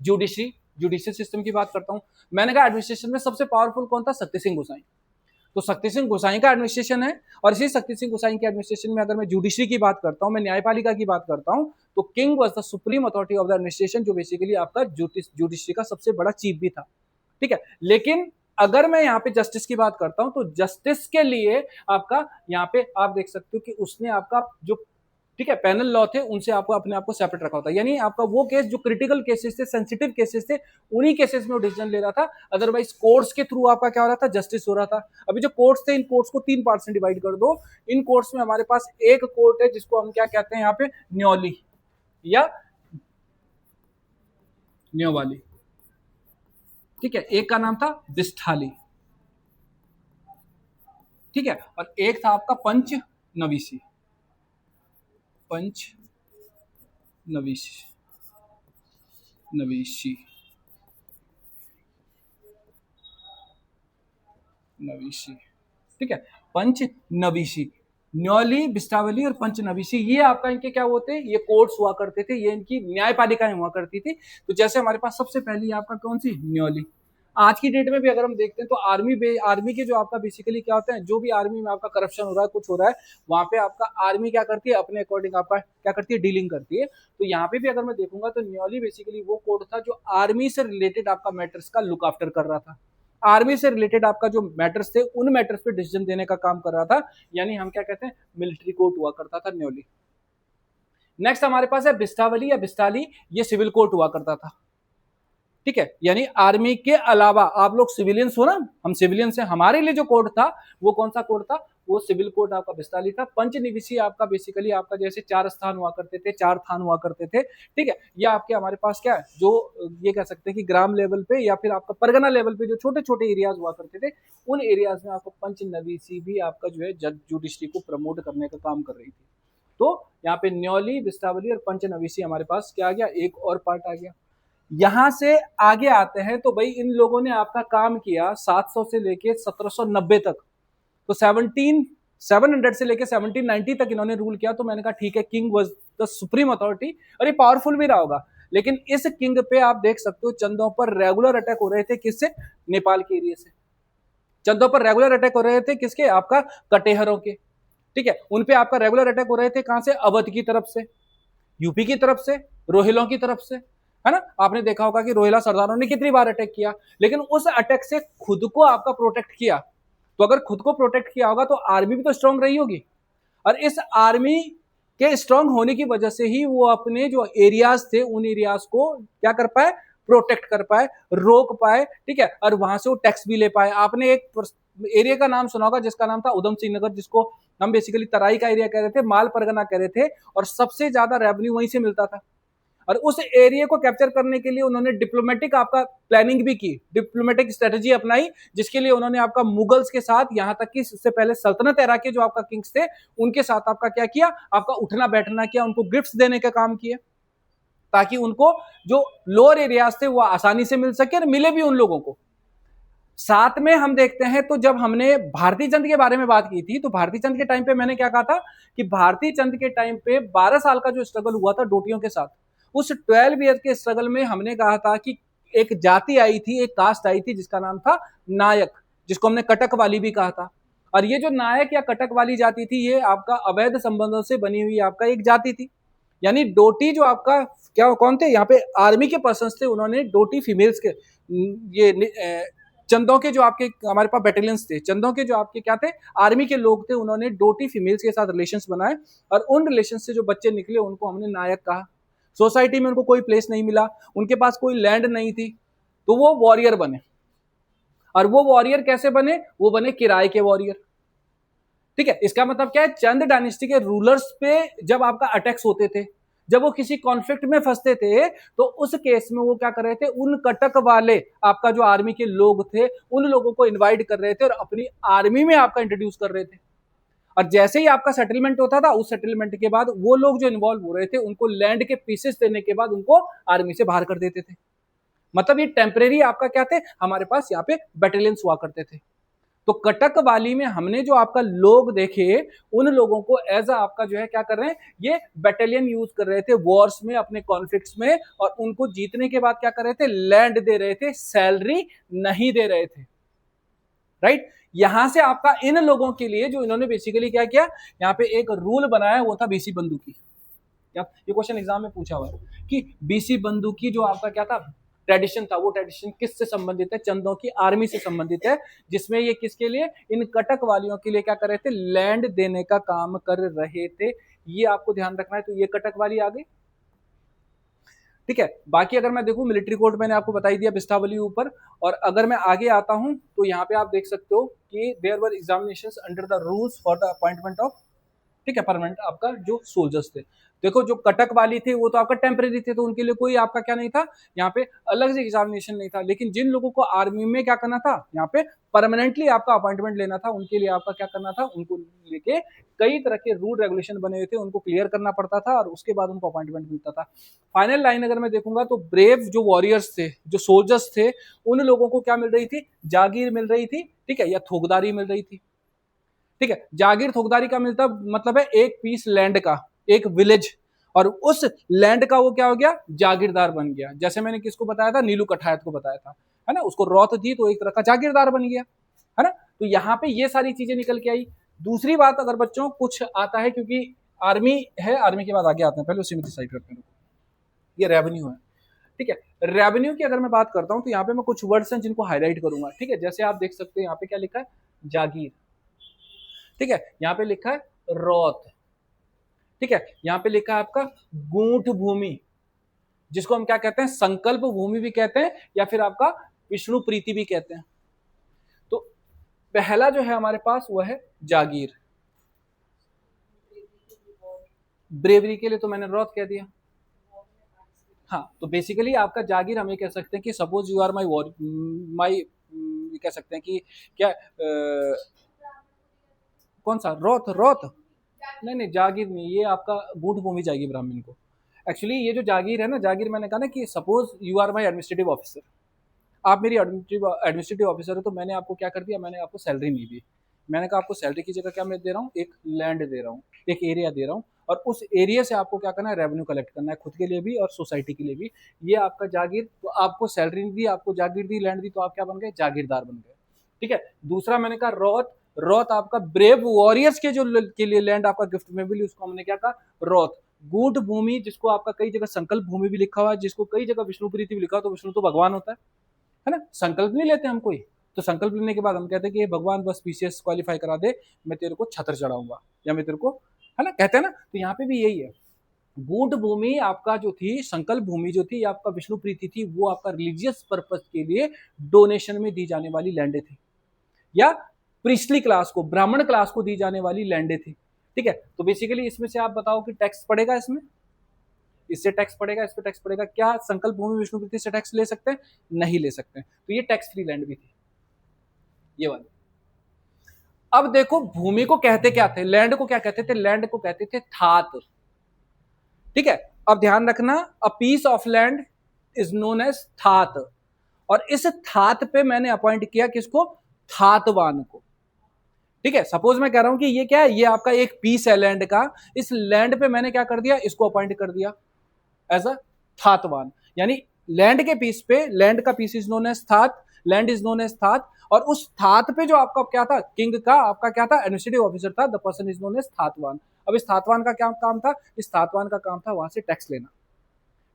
जुडिशरी, जुडिशियल सिस्टम की बात करता हूं। मैंने कहा एडमिनिस्ट्रेशन में सबसे पावरफुल कौन था, शक्ति सिंह गोसाई। तो शक्ति सिंह गोसाई का एडमिनिस्ट्रेशन है, और इसी शक्ति सिंह गोसाई के एडमिनिस्ट्रेशन में अगर मैं जुडिशरी की बात करता हूं, मैं न्यायपालिका की बात करता हूं, तो king was the supreme authority of the administration, जो बेसिकली आपका जुडिशरी का सबसे बड़ा चीफ भी था। ठीक है, लेकिन अगर मैं यहाँ पे जस्टिस की बात करता हूं तो जस्टिस के लिए आपका यहाँ पे आप देख सकते हो कि उसने आपका जो, ठीक है, पैनल लॉ थे उनसे आपको अपने आप को सेपरेट रखा होता है। यानी आपका वो केस जो क्रिटिकल केसेस थे, सेंसिटिव केसेस थे, उन्हीं केसेस में वो डिसीजन ले रहा था। अदरवाइज कोर्ट्स के थ्रू आपका क्या हो रहा था, जस्टिस हो रहा था। अभी जो कोर्ट्स थे, इन कोर्ट्स को 3 पार्ट में डिवाइड कर दो। इन कोर्ट्स में हमारे पास एक कोर्ट है जिसको हम क्या कहते हैं यहाँ पे, न्योली या न्योवाली। ठीक है, एक का नाम था बिस्थाली, ठीक है, और एक था आपका पंच नवीसी, पंच नवीसी, नवीसी, नवीसी। ठीक है, पंच नवीसी, न्योली, बिस्टावली और पंच नवीसी, ये आपका इनके क्या होते हैं, ये कोर्ट्स हुआ करते थे, ये इनकी न्यायपालिकाएं हुआ करती थी। तो जैसे हमारे पास सबसे पहली आपका कौन सी, न्योली। आज की डेट में भी अगर हम देखते हैं तो आर्मी के जो आपका बेसिकली क्या होता है, जो भी आर्मी में आपका करप्शन हो रहा है, कुछ हो रहा है, वहां पे आपका आर्मी क्या करती है, अपने अकॉर्डिंग आपका क्या करती है, डीलिंग करती है। तो यहाँ पे भी अगर मैं देखूंगा तो न्योली बेसिकली वो कोर्ट था जो आर्मी से रिलेटेड आपका मैटर्स का लुक आफ्टर कर रहा था। आर्मी से रिलेटेड आपका जो मैटर्स थे उन मैटर्स पे डिसीजन देने का काम कर रहा था, यानी हम क्या कहते हैं, मिलिट्री कोर्ट हुआ करता था न्योली। नेक्स्ट हमारे पास है बिस्टावली या बिस्टाली, ये सिविल कोर्ट हुआ करता था। ठीक है, यानी आर्मी के अलावा आप लोग सिविलियंस हो ना, हम सिविलियंस हैं, हमारे लिए जो कोड था वो कौन सा कोड था, वो सिविल कोड आपका 42 था। पंचनिवेशी आपका बेसिकली आपका जैसे 4 स्थान हुआ करते थे, 4 थान हुआ करते थे, ठीक है। ये आपके हमारे पास क्या है, जो ये कह सकते हैं कि ग्राम लेवल पे या फिर आपका परगना लेवल पे जो छोटे छोटे एरियाज हुआ करते थे, उन एरियाज में आपको पंचनवेशी भी आपका जो है जज जुडिशरी को प्रमोट करने का काम कर रही थी। तो यहाँ पे न्योली, बिस्टावली और पंचनवेशी हमारे पास क्या आ गया, एक और पार्ट आ गया। यहां से आगे आते हैं तो भाई इन लोगों ने आपका काम किया 700 से लेके 1790 तक, तो 700 से लेके 1790 तक इन्होंने रूल किया। तो मैंने कहा ठीक है, king was the supreme authority, और ये पावरफुल भी रहा होगा। लेकिन इस किंग पे आप देख सकते हो चंदों पर रेगुलर अटैक हो रहे थे, किससे, नेपाल के एरिया से। चंदों पर रेगुलर अटैक हो रहे थे किसके, आपका कटेहरों के, ठीक है। उनपे आपका रेगुलर अटैक हो रहे थे कहां से, अवध की तरफ से, यूपी की तरफ से, रोहिलों की तरफ से, है ना। आपने देखा होगा कि रोहिला सरदारों ने कितनी बार अटैक किया, लेकिन उस अटैक से खुद को आपका प्रोटेक्ट किया। तो अगर खुद को प्रोटेक्ट किया होगा तो आर्मी भी तो स्ट्रांग रही होगी, और इस आर्मी के स्ट्रांग होने की वजह से ही वो अपने जो एरियाज थे उन एरियाज को क्या कर पाए, प्रोटेक्ट कर पाए, रोक पाए, ठीक है। और वहां से वो टैक्स भी ले पाए। आपने एक एरिया का नाम सुना होगा जिसका नाम था उधम सिंह नगर, जिसको हम बेसिकली तराई का एरिया कह रहे थे, माल परगना कह रहे थे, और सबसे ज्यादा रेवेन्यू वहीं से मिलता था। और उस एरिया को कैप्चर करने के लिए उन्होंने डिप्लोमेटिक आपका प्लानिंग भी की, डिप्लोमेटिक स्ट्रेटेजी अपनाई, जिसके लिए उन्होंने आपका मुगल्स के साथ, यहां तक कि इससे पहले सल्तनत एरा के जो आपका किंग्स थे उनके साथ आपका क्या किया, आपका उठना बैठना किया, उनको गिफ्ट्स देने का काम किया, ताकि उनको जो लोअर एरियाज थे वो आसानी से मिल सके और मिले भी उन लोगों को। साथ में हम देखते हैं, तो जब हमने भारती चंद के बारे में बात की थी, तो भारती चंद के टाइम पे मैंने क्या कहा था कि भारती चंद के टाइम पे 12 साल का जो स्ट्रगल हुआ था डोटियों के साथ, उस 12 ईयर के स्ट्रगल में हमने कहा था कि एक जाति आई थी, एक कास्ट आई थी जिसका नाम था नायक, जिसको हमने कटक वाली भी कहा था। और ये जो नायक या कटक वाली जाति थी, ये आपका अवैध संबंधों से बनी हुई आपका एक जाति थी। यानी डोटी जो आपका क्या, कौन थे यहाँ पे, आर्मी के पर्सन थे, उन्होंने डोटी फीमेल्स के ये चंदों के जो आपके हमारे पास बैटेलियंस थे, चंदों के जो आपके क्या थे, आर्मी के लोग थे, उन्होंने डोटी फीमेल्स के साथ रिलेशंस बनाए, और उन रिलेशंस से जो बच्चे निकले उनको हमने नायक कहा। सोसाइटी में उनको कोई प्लेस नहीं मिला, उनके पास कोई लैंड नहीं थी, तो वो वॉरियर बने। और वो वॉरियर कैसे बने, वो बने किराए के वॉरियर, ठीक है। इसका मतलब क्या है, चंद डायनेस्टी के रूलर्स पे जब आपका अटैक्स होते थे, जब वो किसी कॉन्फ्लिक्ट में फंसते थे, तो उस केस में वो क्या कर रहे थे, उन कटक वाले आपका जो आर्मी के लोग थे उन लोगों को इनवाइट कर रहे थे और अपनी आर्मी में आपका इंट्रोड्यूस कर रहे थे। और जैसे ही आपका सेटलमेंट होता था, उस सेटलमेंट के बाद वो लोग जो इन्वॉल्व हो रहे थे उनको लैंड के पीसेस देने के बाद उनको आर्मी से बाहर कर देते थे। मतलब ये टेम्परेरी आपका क्या थे, हमारे पास यहाँ पे बैटेलियंस हुआ करते थे। तो कटक वाली में हमने जो आपका लोग देखे, उन लोगों को एज आपका जो है क्या कर रहे हैं, ये बैटेलियन यूज कर रहे थे वॉर्स में, अपने कॉन्फ्लिक्ट्स में, और उनको जीतने के बाद क्या कर रहे थे, लैंड दे रहे थे, सैलरी नहीं दे रहे थे, राइट। यहां से आपका इन लोगों के लिए जो इन्होंने बेसिकली क्या किया, यहाँ पे एक रूल बनाया, वो था बीसी बंदूकी। ये क्वेश्चन एग्जाम में पूछा हुआ है कि बीसी बंदूकी जो आपका क्या था, ट्रेडिशन था, वो ट्रेडिशन किससे संबंधित है, चंदों की आर्मी से संबंधित है, जिसमें ये किसके लिए, इन कटक वालियों के लिए क्या कर रहे थे, लैंड देने का काम कर रहे थे। ये आपको ध्यान रखना है। तो ये कटक वाली आ गई, ठीक है। बाकी अगर मैं देखूं, मिलिट्री कोड मैंने आपको बता ही दिया बिस्टावली ऊपर। और अगर मैं आगे आता हूं तो यहाँ पे आप देख सकते हो कि there were examinations under the rules for the appointment of, ठीक है, परमानेंट आपका जो सोल्जर्स थे। देखो जो कटक वाली थे वो तो आपका टेम्परेरी थे, तो उनके लिए कोई आपका क्या नहीं था, यहाँ पे अलग से एग्जामिनेशन नहीं था। लेकिन जिन लोगों को आर्मी में क्या करना था, यहाँ पे परमानेंटली आपका अपॉइंटमेंट लेना था, उनके लिए आपका क्या करना था, उनको लेके कई तरह के रूल रेगुलेशन बने हुए थे, उनको क्लियर करना पड़ता था और उसके बाद उनको अपॉइंटमेंट मिलता था। फाइनल लाइन अगर मैं देखूंगा तो ब्रेव जो वॉरियर्स थे, जो सोल्जर्स थे, उन लोगों को क्या मिल रही थी, जागीर मिल रही थी, ठीक है, या थोकदारी मिल रही थी, ठीक है। जागीर थोकदारी का मिलता मतलब है एक पीस लैंड का, एक विलेज, और उस लैंड का वो क्या हो गया, जागीरदार बन गया। जैसे मैंने किसको बताया था, नीलू कठायत को बताया था, है ना, उसको रौत दी तो एक तरह का जागीरदार बन गया, है ना। तो यहाँ पे ये सारी चीजें निकल के आई। दूसरी बात, अगर बच्चों कुछ आता है, क्योंकि आर्मी है, आर्मी के बाद आगे आते हैं, पहले उसी में डिसाइड करते हैं। ये रेवेन्यू है, ठीक है। रेवेन्यू की अगर मैं बात करता हूं तो यहाँ पे मैं कुछ वर्ड्स हैं जिनको हाईलाइट करूंगा, ठीक है। जैसे आप देख सकते हैं यहाँ पे क्या लिखा है, जागीर, ठीक है। यहाँ पे लिखा है रौत, ठीक है। यहाँ पे लिखा है आपका गूंठ भूमि, जिसको हम क्या कहते हैं, संकल्प भूमि भी कहते हैं या फिर आपका विष्णु प्रीति भी कहते हैं। तो पहला जो है हमारे पास वह है जागीर। ब्रेवरी के लिए तो मैंने रॉथ कह दिया। हाँ, तो बेसिकली आपका जागीर हम ये कह सकते हैं कि सपोज यू आर माई कह सकते हैं कि क्या कौन सा रॉथ, रॉथ नहीं नहीं जागीर नहीं, ये आपका गूढ़ भूमि जाएगी ब्राह्मण को। एक्चुअली ये जो जागीर है ना, जागीर मैंने कहा ना कि suppose you are my administrative officer, आप मेरी एडमिनिस्ट्रेटिव ऑफिसर हो, तो मैंने आपको क्या कर दिया, मैंने आपको सैलरी नहीं दी। मैंने कहा आपको सैलरी की जगह क्या मैं दे रहा हूँ, एक लैंड दे रहा हूँ, एक एरिया दे रहा हूँ, और उस एरिया से आपको क्या करना है, रेवेन्यू कलेक्ट करना है, खुद के लिए भी और सोसाइटी के लिए भी। ये आपका जागीर। तो आपको सैलरी नहीं दी, आपको जागीर दी, लैंड दी, तो आप क्या बन गए, जागीरदार बन गए। ठीक है। दूसरा मैंने कहा रॉथ, रॉथ आपका ब्रेव वॉरियर्स के जो के लिए लैंड आपका गिफ्ट में मिली, उसको हमने क्या कहा, रॉथ। गूढ़ भूमि, जिसको आपका कई जगह संकल्प भूमि भी लिखा हुआ है, जिसको कई जगह विष्णु प्रीति भी लिखा हुआ, तो विष्णु तो भगवान होता है ना। संकल्प नहीं लेते हम कोई, तो संकल्प लेने के बाद हम कहते हैं कि ये भगवान बस पीसीएस क्वालिफाई करा दे, मैं तेरे को छत्र चढ़ाऊंगा, या मैं तेरे को, है ना, कहते हैं ना। तो यहाँ पे भी यही है। गूढ़ भूमि आपका जो थी, संकल्प भूमि जो थी, आपका विष्णु प्रीति थी, वो आपका रिलीजियस पर्पज के लिए डोनेशन में दी जाने वाली लैंडे थी, या प्रीस्टली क्लास को, ब्राह्मण क्लास को दी जाने वाली लैंडे थी। ठीक है। तो बेसिकली इसमें से आप बताओ कि टैक्स पड़ेगा, इसमें इससे टैक्स पड़ेगा, इस पे टैक्स पड़ेगा क्या? संकल्प भूमि विष्णु प्रीति से टैक्स ले सकते हैं? नहीं ले सकते हैं। तो ये टैक्स फ्री लैंड भी थी, ये वाली। अब देखो भूमि को कहते क्या थे, लैंड को क्या कहते थे, लैंड को कहते थे थात। ठीक है। अब ध्यान रखना, a piece of land is known as thaat, और इस थात पे मैंने अपॉइंट किया किसको, थातवान को। ठीक है। सपोज मैं कह रहा हूं कि ये क्या है, ये आपका एक पीस है लैंड का, इस लैंड पे मैंने क्या कर दिया, इसको अपॉइंट कर दिया एज अ थातवान। यानी लैंड के पीस पे, लैंड का piece is known as thaat, land is known as thaat, और उस थात पे जो आपका क्या था, किंग का आपका क्या था, एडमिनिस्ट्रेटिव ऑफिसर था, the person is known as thaatwan. अब इस थातवान का क्या काम था, इस थातवान का काम था वहां से टैक्स लेना।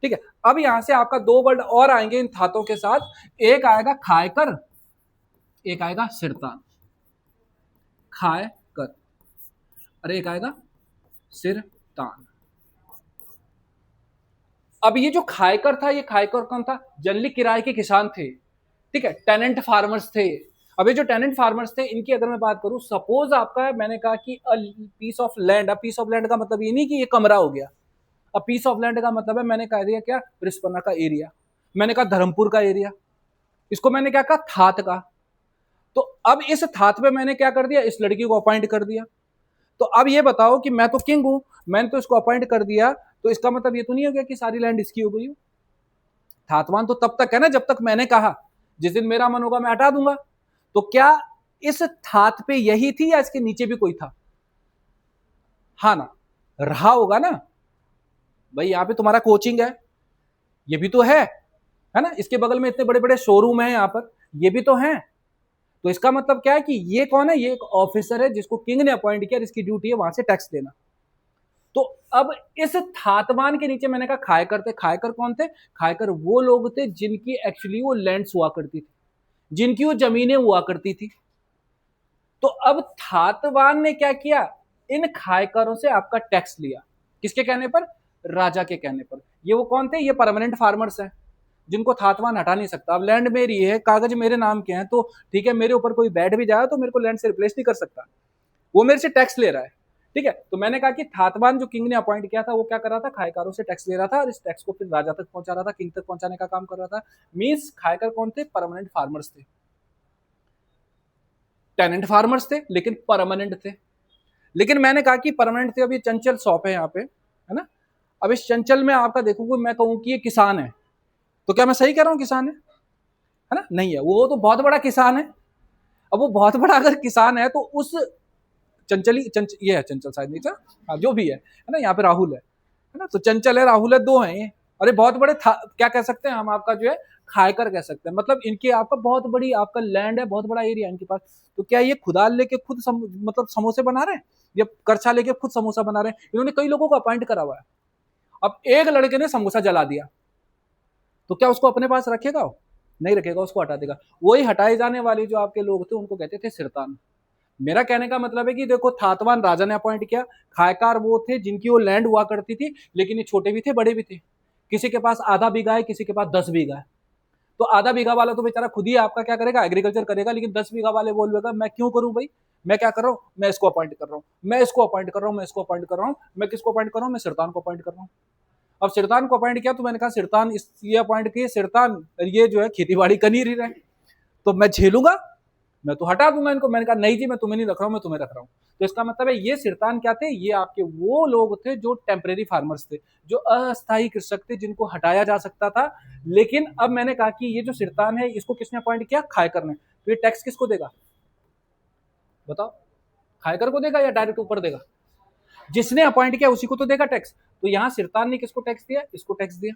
ठीक है। अब यहां से आपका दो वर्ड और आएंगे इन थातों के साथ, एक आएगा खायकर, एक आएगा सिरतान। खाय कर, अरे एक आएगा सिरतान। अब ये जो खायकर था, ये खायकर कौन था, जनरली किराए के किसान थे। ठीक है। टेनेंट फार्मर्स थे। अब ये जो टेनेंट फार्मर्स थे, इनकी अगर मैं बात करूं, सपोज आपका, मैंने कहा कि अ पीस ऑफ लैंड, अब पीस ऑफ लैंड का मतलब ये नहीं कि ये कमरा हो गया। अब पीस ऑफ लैंड का मतलब है, मैंने कह दिया क्या, रिस्पना का एरिया, मैंने कहा धर्मपुर का एरिया, इसको मैंने क्या कहा, थात का। तो अब इस थात पे मैंने क्या कर दिया, इस लड़की को अपॉइंट कर दिया। तो अब ये बताओ कि मैं तो किंग हूं, मैंने तो इसको अपॉइंट कर दिया, तो इसका मतलब ये तो नहीं हो गया कि सारी लैंड इसकी हो गई। थातवान तो तब तक है ना जब तक मैंने कहा, जिस दिन मेरा मन होगा मैं हटा दूंगा। तो क्या इस थात पे यही थी या इसके नीचे भी कोई था? हाँ ना, रहा होगा ना भाई, यहां पे तुम्हारा कोचिंग है, ये भी तो है ना, इसके बगल में इतने बड़े बड़े शोरूम है यहाँ पर, ये भी तो है। तो इसका मतलब क्या है कि ये कौन है, ये एक ऑफिसर है जिसको किंग ने अपॉइंट किया, इसकी ड्यूटी है वहां से टैक्स देना। तो अब इस थातवान के नीचे मैंने कहा खायकर थे। खायकर कौन थे, खायकर वो लोग थे जिनकी एक्चुअली वो लैंड्स हुआ करती थी, जिनकी वो जमीनें हुआ करती थी। तो अब थातवान ने क्या किया, इन खायकरों से आपका टैक्स लिया, किसके कहने पर, राजा के कहने पर। ये वो कौन थे, ये परमानेंट फार्मर्स हैं जिनको थातवान हटा नहीं सकता। अब लैंड मेरी है, कागज मेरे नाम के हैं, तो ठीक है, मेरे ऊपर कोई बैठ भी जाए तो मेरे को लैंड से रिप्लेस नहीं कर सकता, वो मेरे से टैक्स ले रहा है। ठीक है। तो मैंने कहा कि थातवान जो किंग ने अपॉइंट किया था, वो क्या कर रहा था, खायकारों से टैक्स ले रहा था, और इस टैक्स को फिर राजा तक पहुंचा रहा था, किंग तक पहुंचाने का काम कर रहा था। मींस खायकर कौन थे, परमानेंट फार्मर्स थे, टेनेंट फार्मर्स थे लेकिन परमानेंट थे। लेकिन मैंने कहा कि परमानेंट थे। अब ये चंचल शॉप है यहाँ पे, है ना। अब इस चंचल में आपका देखोगे, मैं कहूँ कि ये किसान है, तो क्या मैं सही कह रहा हूँ, किसान है ना, नहीं है, वो तो बहुत बड़ा किसान है। अब वो बहुत बड़ा अगर किसान है, तो उस ये है चंचल शायद नीचे, हाँ जो भी है ना, यहाँ पे राहुल है ना, तो चंचल है, राहुल है, दो हैं ये। अरे बहुत बड़े क्या कह सकते हैं हम, आपका जो है खायकर कह सकते हैं, मतलब इनके आपका बहुत बड़ी आपका लैंड है, बहुत बड़ा एरिया इनके पास। तो क्या ये खुदाल लेके खुद मतलब समोसे बना रहे हैं, या करछा लेके खुद समोसा बना रहे हैं? इन्होंने कई लोगों को अपॉइंट करा हुआ है। अब एक लड़के ने समोसा जला दिया, तो क्या उसको अपने पास रखेगा? नहीं रखेगा, उसको हटा देगा। वही हटाए जाने वाले जो आपके लोग थे, उनको कहते थे सिरतान। मेरा कहने का मतलब है कि देखो, थातवान राजा ने अपॉइंट किया, खायकार वो थे जिनकी वो लैंड हुआ करती थी, लेकिन ये छोटे भी थे बड़े भी थे। किसी के पास आधा बीघा है, किसी के पास 10 बीघा है। तो आधा बीघा वाला तो बेचारा खुद ही आपका क्या करेगा, एग्रीकल्चर करेगा, लेकिन 10 बीघा वाले बोलेगा मैं क्यों करूं भाई, मैं क्या कर रहा हूं, मैं इसको अपॉइंट कर रहा हूं, मैं इसको अपॉइंट कर रहा हूं, मैं इसको अपॉइंट कर रहा हूं, मैं किसको अपॉइंट कर रहा हूं, मैं सिरतान को अपॉइंट कर रहा हूं। अब सिरतान को अपॉइंट किया तो मैंने कहा सिरतान ये अपॉइंट किए, सिरतान ये जो है खेती बाड़ी कर नहीं रहे, तो मैं झेलूंगा, मैं तो हटा दूंगा इनको। मैंने कहा नहीं जी, मैं तुम्हें नहीं रख रहा हूं, मैं तुम्हें रख रहा हूं। तो इसका मतलब है ये सिरतान क्या थे, ये आपके वो लोग थे जो टेम्परेरी फार्मर्स थे, जो अस्थायी कृषक थे, जिनको हटाया जा सकता था। लेकिन अब मैंने कहा कि ये जो सिरतान है इसको किसने अपॉइंट किया, खायकर ने। तो ये टैक्स किसको देगा बताओ, खायकर को देगा या डायरेक्ट ऊपर देगा, जिसने अपॉइंट किया उसी को तो देगा टैक्स। तो यहां सिरतान ने किसको टैक्स दिया, इसको टैक्स दिया,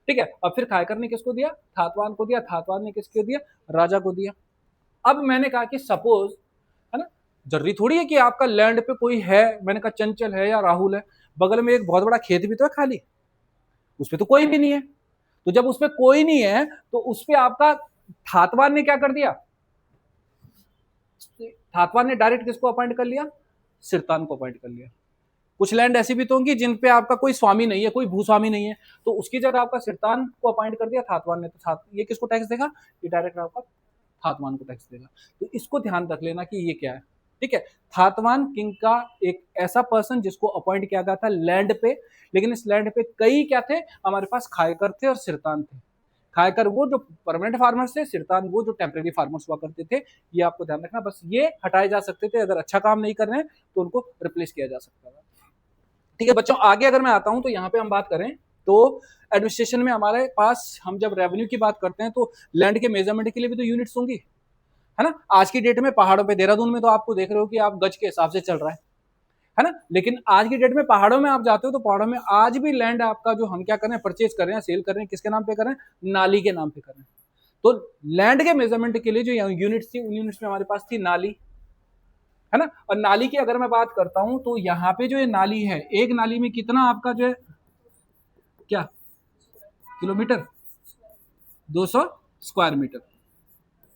ठीक है। और फिर खायकर ने किसको दिया, थातवान को दिया, थातवान ने किसको दिया, राजा को दिया। अब मैंने कहा कि सपोज, है ना, जरूरी थोड़ी है कि आपका लैंड पे कोई है, मैंने कहा चंचल है या राहुल है, बगल में एक बहुत बड़ा खेत भी तो है खाली, उसपे तो कोई भी नहीं है। तो जब उसपे कोई नहीं है तो उसपे आपका थातवान ने क्या कर दिया, थातवान ने डायरेक्ट किसको अपॉइंट कर लिया, सिरतान को अपॉइंट कर लिया। कुछ लैंड ऐसी भी तो होंगी जिन पे आपका कोई स्वामी नहीं है, कोई भूस्वामी नहीं है, तो उसकी जगह आपका सिरतान को अपॉइंट कर दिया थातवान ने, तो ये किसको टैक्स देगा, ये डायरेक्ट आपका थातवान को टैक्स देगा। तो इसको ध्यान रख लेना कि ये क्या है, ठीक है। थातवान किंग का एक ऐसा पर्सन जिसको अपॉइंट किया गया था लैंड पे, लेकिन इस लैंड पे कई क्या थे, हमारे पास खायकर थे और सिरतान थे। खायकर वो जो परमानेंट फार्मर्स थे, सिरतान वो जो टेम्परेरी फार्मर्स हुआ करते थे। ये आपको ध्यान रखना, बस ये हटाए जा सकते थे, अगर अच्छा काम नहीं कर रहे हैं तो उनको रिप्लेस किया जा सकता था, ठीक है बच्चों। आगे अगर मैं आता हूं तो यहाँ पे हम बात करें तो एडमिनिस्ट्रेशन में हमारे पास, हम जब रेवेन्यू की बात करते हैं तो लैंड के मेजरमेंट के लिए भी तो यूनिट्स होंगी, है ना। आज की डेट में पहाड़ों पे, देहरादून में तो आपको देख रहे हो कि आप गज के हिसाब से चल रहा है ना। लेकिन आज की डेट में पहाड़ों में आप जाते हो तो पहाड़ों में आज भी लैंड आपका जो हम क्या कर रहे हैं, परचेज कर रहे हैं, सेल कर रहे हैं, किसके नाम पे कर रहे हैं, नाली के नाम पे कर रहे हैं। तो लैंड के मेजरमेंट के लिए जो यूनिट्स थी, उन यूनिट्स में हमारे पास थी नाली, है ना। और नाली की अगर मैं बात करता हूं तो यहाँ पे जो ये नाली है, एक नाली में कितना आपका जो है क्या किलोमीटर, 200 स्क्वायर मीटर।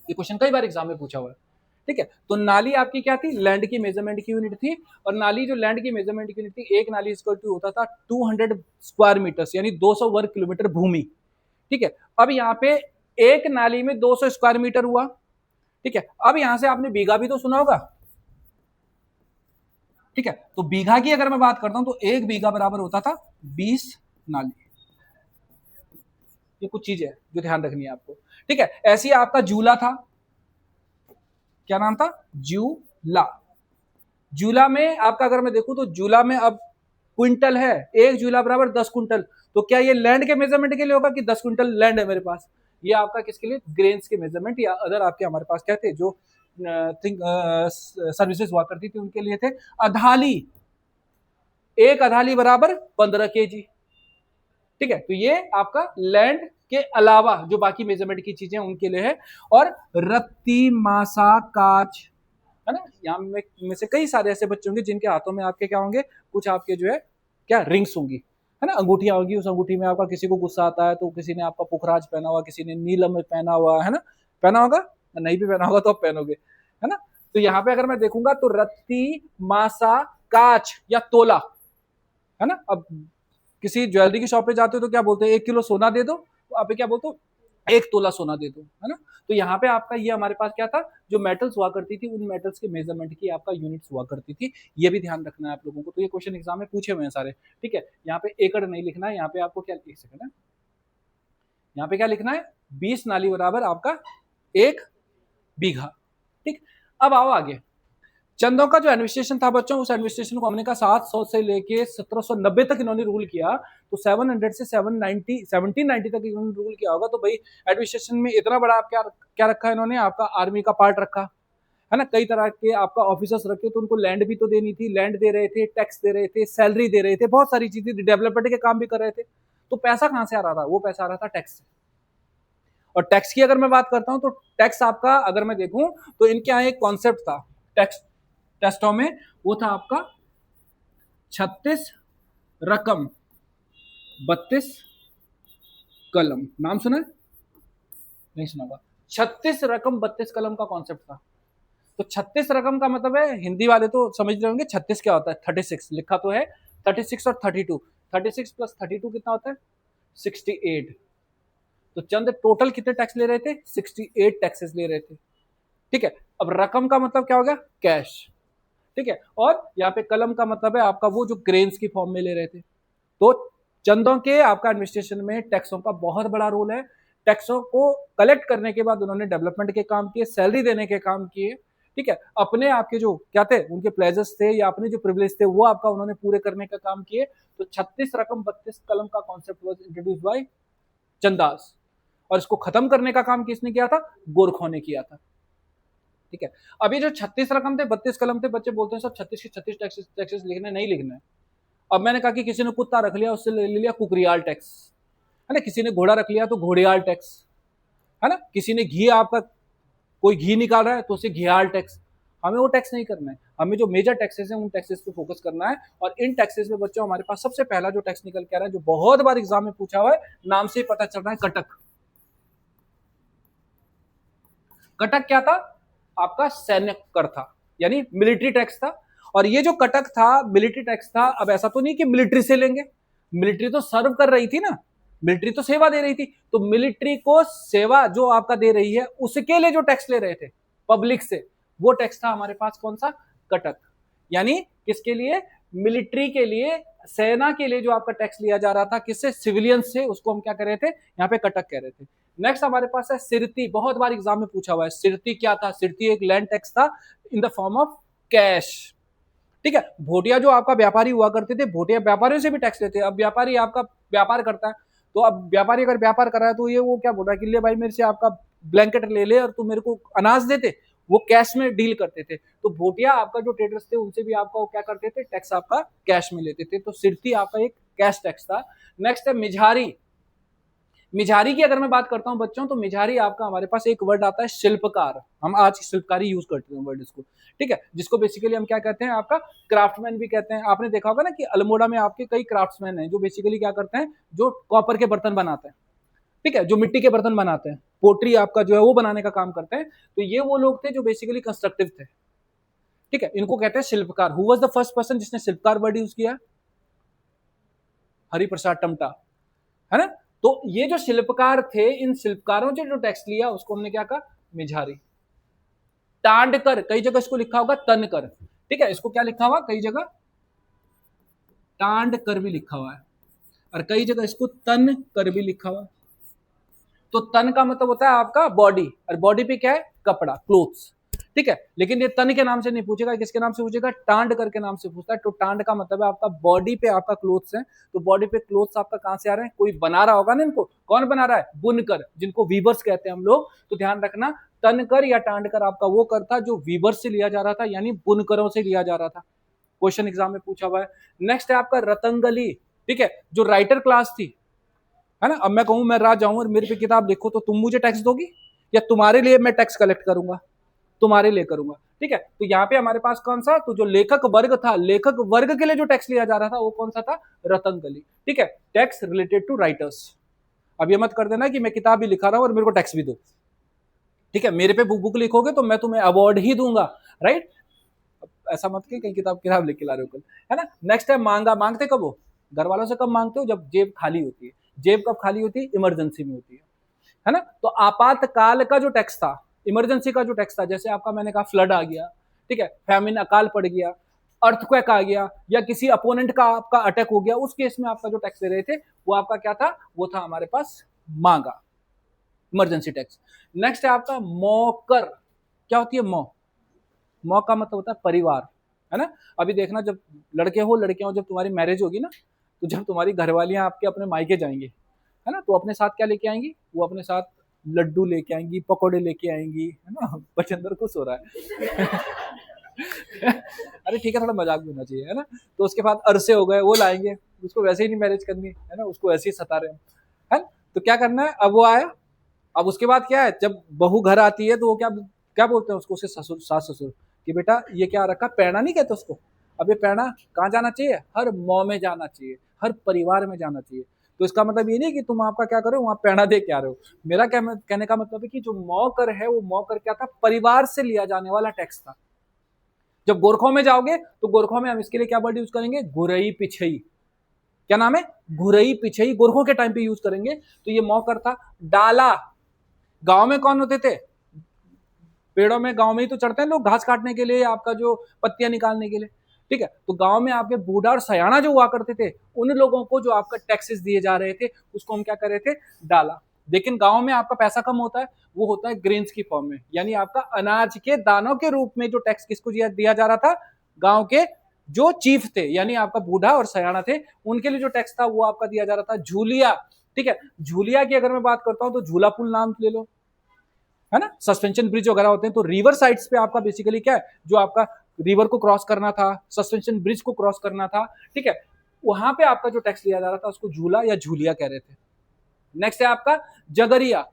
ये क्वेश्चन कई बार एग्जाम में पूछा हुआ है, ठीक है। तो नाली आपकी क्या थी, लैंड की मेजरमेंट की यूनिट थी। और नाली जो लैंड की मेजरमेंट की यूनिट थी, एक नाली इक्वल टू होता था 200 स्क्वायर मीटर, यानी 200 वर्ग किलोमीटर भूमि, ठीक है। अब यहाँ पे एक नाली में 200 स्क्वायर मीटर हुआ, ठीक है। अब यहां से आपने बीघा भी तो सुना होगा, ठीक है। तो बीघा की अगर मैं बात करता हूं तो एक बीघा बराबर होता था 20 नाली। ये कुछ चीजें जो ध्यान रखनी है आपको, ठीक है। ऐसी आपका जूला था, क्या नाम था, जूला। जूला में आपका अगर मैं देखूं तो जूला में अब क्विंटल है, एक जूला बराबर 10 क्विंटल। तो क्या ये लैंड के मेजरमेंट के लिए होगा कि 10 क्विंटल लैंड है मेरे पास, ये आपका किसके लिए, ग्रेन्स के मेजरमेंट, या अदर आपके हमारे पास क्या थे जो सर्विसेज हुआ करती थी उनके लिए थे। अधाली, एक अधाली बराबर 15 केजी, ठीक है। तो ये आपका लैंड के अलावा जो बाकी मेजरमेंट की चीजें उनके लिए है। और रत्ती, मासा, काच, है ना, यहाँ में से कई सारे ऐसे बच्चे होंगे जिनके हाथों में आपके क्या होंगे, कुछ आपके जो है क्या रिंग्स होंगी, है ना, अंगूठियां होंगी। उस अंगूठी में आपका किसी को गुस्सा आता है तो किसी ने आपका पुखराज पहना हुआ, किसी ने नीलम में पहना हुआ, है ना, पहना होगा, नहीं भी पहना होगा तो आप पहनोगे, है ना। तो यहाँ पे अगर मैं देखूंगा तो रत्ती, मासा, काच या तोला, है ना। अब किसी ज्वेलरी की शॉप पे जाते हो तो क्या बोलते हैं, 1 किलो सोना दे दो, तो आप क्या बोलते हो, 1 तोला सोना दे दो, है ना। तो यहाँ पे आपका ये हमारे पास क्या था, जो मेटल्स हुआ करती थी उन मेटल्स के मेजरमेंट की आपका यूनिट्स हुआ करती थी। ये भी ध्यान रखना है आप लोगों को। तो ये क्वेश्चन एग्जाम में पूछे हुए हैं सारे, ठीक है। यहाँ पे एकड़ नहीं लिखना है, यहाँ पे आपको क्या, एक सेकंड है, यहाँ पे क्या लिखना है, 20 नाली बराबर आपका 1 बीघा, ठीक। अब आओ आगे, चंदों का जो एडमिनिस्ट्रेशन था बच्चों, उस एडमिनिस्ट्रेशन को हमने कहा 700 से लेके 1790 तक इन्होंने रूल किया। तो 700 से 1790 तक इन्होंने रूल किया होगा। तो भाई एडमिनिस्ट्रेशन में इतना बड़ा आप क्या रखा है इन्होंने, आपका आर्मी का पार्ट रखा, है ना, कई तरह के आपका ऑफिसर्स रखे। तो उनको लैंड भी तो देनी थी, लैंड दे रहे थे, टैक्स दे रहे थे, सैलरी दे रहे थे, बहुत सारी चीजें, डेवलपमेंट के काम भी कर रहे थे। तो पैसा कहां से आ रहा था, वो पैसा आ रहा था टैक्स से। और टैक्स की अगर मैं बात करता हूं तो टैक्स आपका अगर मैं देखूं तो इनके यहाँ एक कॉन्सेप्ट था टैक्स टेस्टों में, वो था आपका 36 रकम 32 कलम। नाम सुना है, नहीं सुना होगा। 36 रकम 32 कलम का कॉन्सेप्ट था। तो 36 रकम का मतलब है, हिंदी वाले तो समझ रहे होंगे 36 क्या होता है, 36 लिखा तो है, 36 और 32, 36 प्लस 32 कितना होता है 68। तो चंद टोटल कितने टैक्स ले रहे थे? 68 टैक्सेस ले रहे थे। ठीक है, अब रकम का मतलब क्या हो गया? कैश। ठीक है, और यहाँ पे कलम का मतलब है आपका वो जो ग्रेन्स की फॉर्म में ले रहे थे। तो चंदों के आपका एडमिनिस्ट्रेशन में टैक्सों का बहुत बड़ा रोल है। टैक्सों को कलेक्ट करने के बाद उन्होंने डेवलपमेंट के काम किए, सैलरी देने के काम किए। ठीक है, अपने आपके जो क्या थे उनके प्लेजर्स थे या अपने जो प्रिविलेज थे वो आपका उन्होंने पूरे करने का काम किए। तो 36 रकम 32 कलम का कॉन्सेप्ट वाज इंट्रोड्यूस बाय चंदास, और इसको खत्म करने का काम किसने किया था? गोरखों ने किया था। ठीक है, अभी जो 36 रकम थे 32 कलम थे, बच्चे बोलते हैं सब 36 के 36 टैक्सेस लिखने, नहीं लिखना है। अब मैंने कहा कि किसी ने कुत्ता रख लिया उससे ले लिया कुकरियाल टैक्स, है ना, किसी ने घोड़ा रख लिया तो घोड़ियाल टैक्स, है ना, किसी ने घी आपका कोई घी निकाल रहा है तो उसे घियाल टैक्स। हमें वो टैक्स नहीं करना है, हमें जो मेजर टैक्सेस हैं उन टैक्सेस पे फोकस करना है। और इन टैक्सेस में बच्चों हमारे पास सबसे पहला जो टैक्स निकल के आ रहा है, जो बहुत बार एग्जाम में पूछा हुआ है, नाम से ही पता चल रहा है, कटक। कटक क्या था? आपका सैन्य कर था, यानी मिलिट्री टैक्स था। और ये जो कटक था मिलिट्री टैक्स था। अब ऐसा तो नहीं कि मिलिट्री से लेंगे, मिलिट्री तो सर्व कर रही थी ना, मिलिट्री तो सेवा दे रही थी, तो मिलिट्री को सेवा जो आपका दे रही है उसके लिए जो टैक्स ले रहे थे पब्लिक से, वो टैक्स था हमारे पास कौन सा? कटक। यानी किसके लिए? मिलिट्री के लिए, सेना के लिए जो आपका टैक्स लिया जा रहा था, किससे? सिविलियन से, उसको हम क्या कह रहे थे? यहाँ पे कटक कह रहे थे। नेक्स्ट हमारे पास है सिरती, बहुत बार एग्जाम में पूछा हुआ है। सिरती क्या था? सिरती एक लैंड टैक्स था in the form of cash. ठीक है, भोटिया जो आपका व्यापारी हुआ करते थे, भोटिया व्यापारियों से भी टैक्स लेते हैं। अब व्यापारी आपका व्यापार करता है, तो अब व्यापारी अगर व्यापार कर रहा है तो ये वो क्या बोल रहा है कि ले भाई मेरे से आपका ब्लैंकेट ले ले और तू मेरे को अनाज देते, वो कैश में डील करते थे। तो भोटिया आपका जो ट्रेडर्स थे उनसे भी आपका वो क्या करते थे? टैक्स आपका कैश में लेते थे। तो सिरती आपका एक कैश टैक्स था। नेक्स्ट है मिझारी। मिझारी की अगर मैं बात करता हूं बच्चों, तो मिझारी आपका हमारे पास एक वर्ड आता है शिल्पकार। हम आज शिल्पकारी यूज करते हैं वर्ड इसको। ठीक है, जिसको बेसिकली हम क्या कहते हैं? आपका क्राफ्टमैन भी कहते हैं। आपने देखा होगा ना कि अल्मोड़ा में आपके कई क्राफ्ट्समैन हैं जो बेसिकली क्या करते हैं? जो कॉपर के बर्तन बनाते हैं, ठीक है, जो मिट्टी के बर्तन बनाते हैं, पोट्री आपका जो है वो बनाने का काम करते हैं। तो ये वो लोग थे जो बेसिकली कंस्ट्रक्टिव थे। ठीक है, इनको कहते हैं शिल्पकार। Who was the first person जिसने शिल्पकार वर्ड यूज किया? हरिप्रसाद टमटा, है ना। तो ये जो शिल्पकार थे, इन शिल्पकारों से जो टैक्स लिया उसको हमने क्या कहा? मिझारी। टांड कर, कई जगह इसको लिखा होगा तन कर। ठीक है, इसको क्या लिखा हुआ? कई जगह टांड कर भी लिखा हुआ है, और कई जगह इसको तन कर भी लिखा हुआ है। तो तन का मतलब होता है आपका बॉडी, और बॉडी पे क्या है? कपड़ा, क्लोथ्स। ठीक है, लेकिन ये तन के नाम से नहीं पूछेगा, किसके नाम से पूछेगा? टांड करके नाम से पूछता है। तो टांड का मतलब है आपका बॉडी पे आपका क्लोथ्स है। तो बॉडी पे क्लोथ्स आपका कहां से आ रहे हैं? कोई बना रहा होगा ना इनको। कौन बना रहा है? बुनकर, जिनको वीवर्स कहते हैं हम लोग। तो ध्यान रखना, तनकर या टांडकर आपका वो कर था जो वीवर से लिया जा रहा था, यानी बुनकरों से लिया जा रहा था। क्वेश्चन एग्जाम में पूछा हुआ है। नेक्स्ट है आपका रतंगली। ठीक है, जो राइटर क्लास थी, है ना। अब मैं कहूं मैं राज जाऊं और मेरे पे किताब लिखो, तो तुम मुझे टैक्स दोगी या तुम्हारे लिए मैं टैक्स कलेक्ट करूंगा? तुम्हारे लिए करूंगा। ठीक है, तो यहाँ पे हमारे पास कौन सा? तो जो लेखक वर्ग था, लेखक वर्ग के लिए जो टैक्स लिया जा रहा था वो कौन सा था? रतंगली। ठीक है, टैक्स रिलेटेड टू राइटर्स। अब ये मत कर देना कि मैं किताब भी लिखा रहा हूं और मेरे को टैक्स भी दो। ठीक है, मेरे पे बुक लिखोगे तो मैं तुम्हें अवार्ड ही दूंगा, राइट। ऐसा मत कि कहीं किताब लिख के ला रहे हो कल, है ना। नेक्स्ट है मांगा। मांगते कब हो? घर वालों से कब मांगते हो? जब जेब खाली होती है। जेब कब खाली होती है? इमरजेंसी में होती है ना। तो आपातकाल का जो टैक्स था, इमरजेंसी का जो टैक्स था, जैसे आपका मैंने कहा फ्लड आ गया, ठीक है, फैमिन अकाल पड़ गया, अर्थक्वेक आ गया, या किसी अपोनेंट का आपका अटैक हो गया, उस केस में आपका जो टैक्स दे रहे थे वो आपका क्या था? वो था हमारे पास मांगा, इमरजेंसी टैक्स। नेक्स्ट है आपका मौकर। क्या होती है मौ? मौ का मतलब होता है परिवार, है ना। अभी देखना, जब लड़के हो लड़कियां हो, जब तुम्हारी मैरिज होगी ना, तो जब तुम्हारी घरवालियां आपके अपने मायके जाएंगे, है ना, तो अपने साथ क्या लेके आएंगी? वो अपने साथ लड्डू लेके आएंगी, पकौड़े लेके आएंगी, है ना। बचंदर खुश हो रहा है। अरे ठीक है, थोड़ा मजाक भी होना चाहिए, है ना। तो उसके बाद अरसे हो गए, वो लाएंगे। उसको वैसे ही नहीं मैरिज करनी है ना, उसको ऐसे ही सता रहे हैं। तो क्या करना है? अब वो आया, अब उसके बाद क्या है? जब बहू घर आती है तो वो क्या क्या बोलते हैं उसको? उसके ससुर, सास ससुर, कि बेटा ये क्या रखा? पैना नहीं कहते उसको। अब ये पैना कहाँ जाना चाहिए? हर मौ में जाना चाहिए, हर परिवार में जाना चाहिए। तो इसका मतलब ये नहीं कि तुम आपका क्या करो वहां पैना दे के आ रहे हो। मेरा कहने का मतलब है कि जो मौ कर है, वो मौ कर क्या था? परिवार से लिया जाने वाला टैक्स था। जब गोरखों में जाओगे तो गोरखों में हम इसके लिए क्या वर्ड यूज करेंगे? गुरई पिछई। क्या नाम है, घुरई पिछई, गोरखों के टाइम पे यूज करेंगे। तो ये मौकर था। डाला, गांव में कौन होते थे, पेड़ों में गांव में ही तो चढ़ते हैं लोग घास काटने के लिए, आपका जो पत्तियां निकालने के लिए, ठीक है। तो गांव में आपके बूढ़ा और सयाना जो हुआ करते थे, उन लोगों को जो आपका टैक्सेस दिए जा रहे थे उसको हम क्या कर रहे थे, डाला। लेकिन गांव में आपका पैसा कम होता है, वो होता है ग्रेन्स की फॉर्म में, यानी आपका अनाज के दानों के रूप में जो टैक्स किसको दिया जा रहा था, गांव के जो चीफ थे, यानी आपका बूढ़ा और सयाना थे, उनके लिए जो टैक्स था वो आपका दिया जा रहा था झूलिया, ठीक है। झूलिया की अगर मैं बात करता हूं तो झूला पुल नाम ले लो, है ना, सस्पेंशन ब्रिज वगैरह होते हैं, तो रिवर साइड्स पे आपका बेसिकली क्या है, जो आपका रिवर को क्रॉस करना था, सस्पेंशन ब्रिज को क्रॉस करना था, ठीक है, वहां पे आपका जो टैक्स लिया जा रहा था उसको झूला या झूलिया कह रहे थे। नेक्स्ट है आपका जगरिया,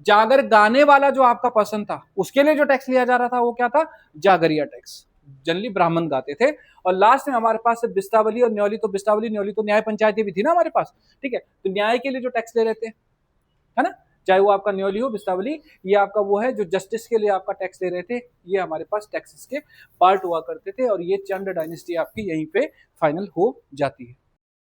जागर गाने वाला जो आपका पर्सन था उसके लिए जो टैक्स लिया जा रहा था वो क्या था, जागरिया टैक्स, जनरली ब्राह्मण गाते थे। और लास्ट में हमारे पास है बिस्तावली और न्यौली। तो बिस्तावली न्यौली तो न्याय पंचायती भी थी ना हमारे पास, ठीक है, तो न्याय के लिए जो टैक्स ले रहे थे, है ना, चाहे वो आपका न्योली हो बिस्तावली, ये आपका वो है जो जस्टिस के लिए आपका टैक्स दे रहे थे। ये हमारे पास टैक्सेस के पार्ट हुआ करते थे, और ये चंद डायनेस्टी आपकी यहीं पे फाइनल हो जाती है।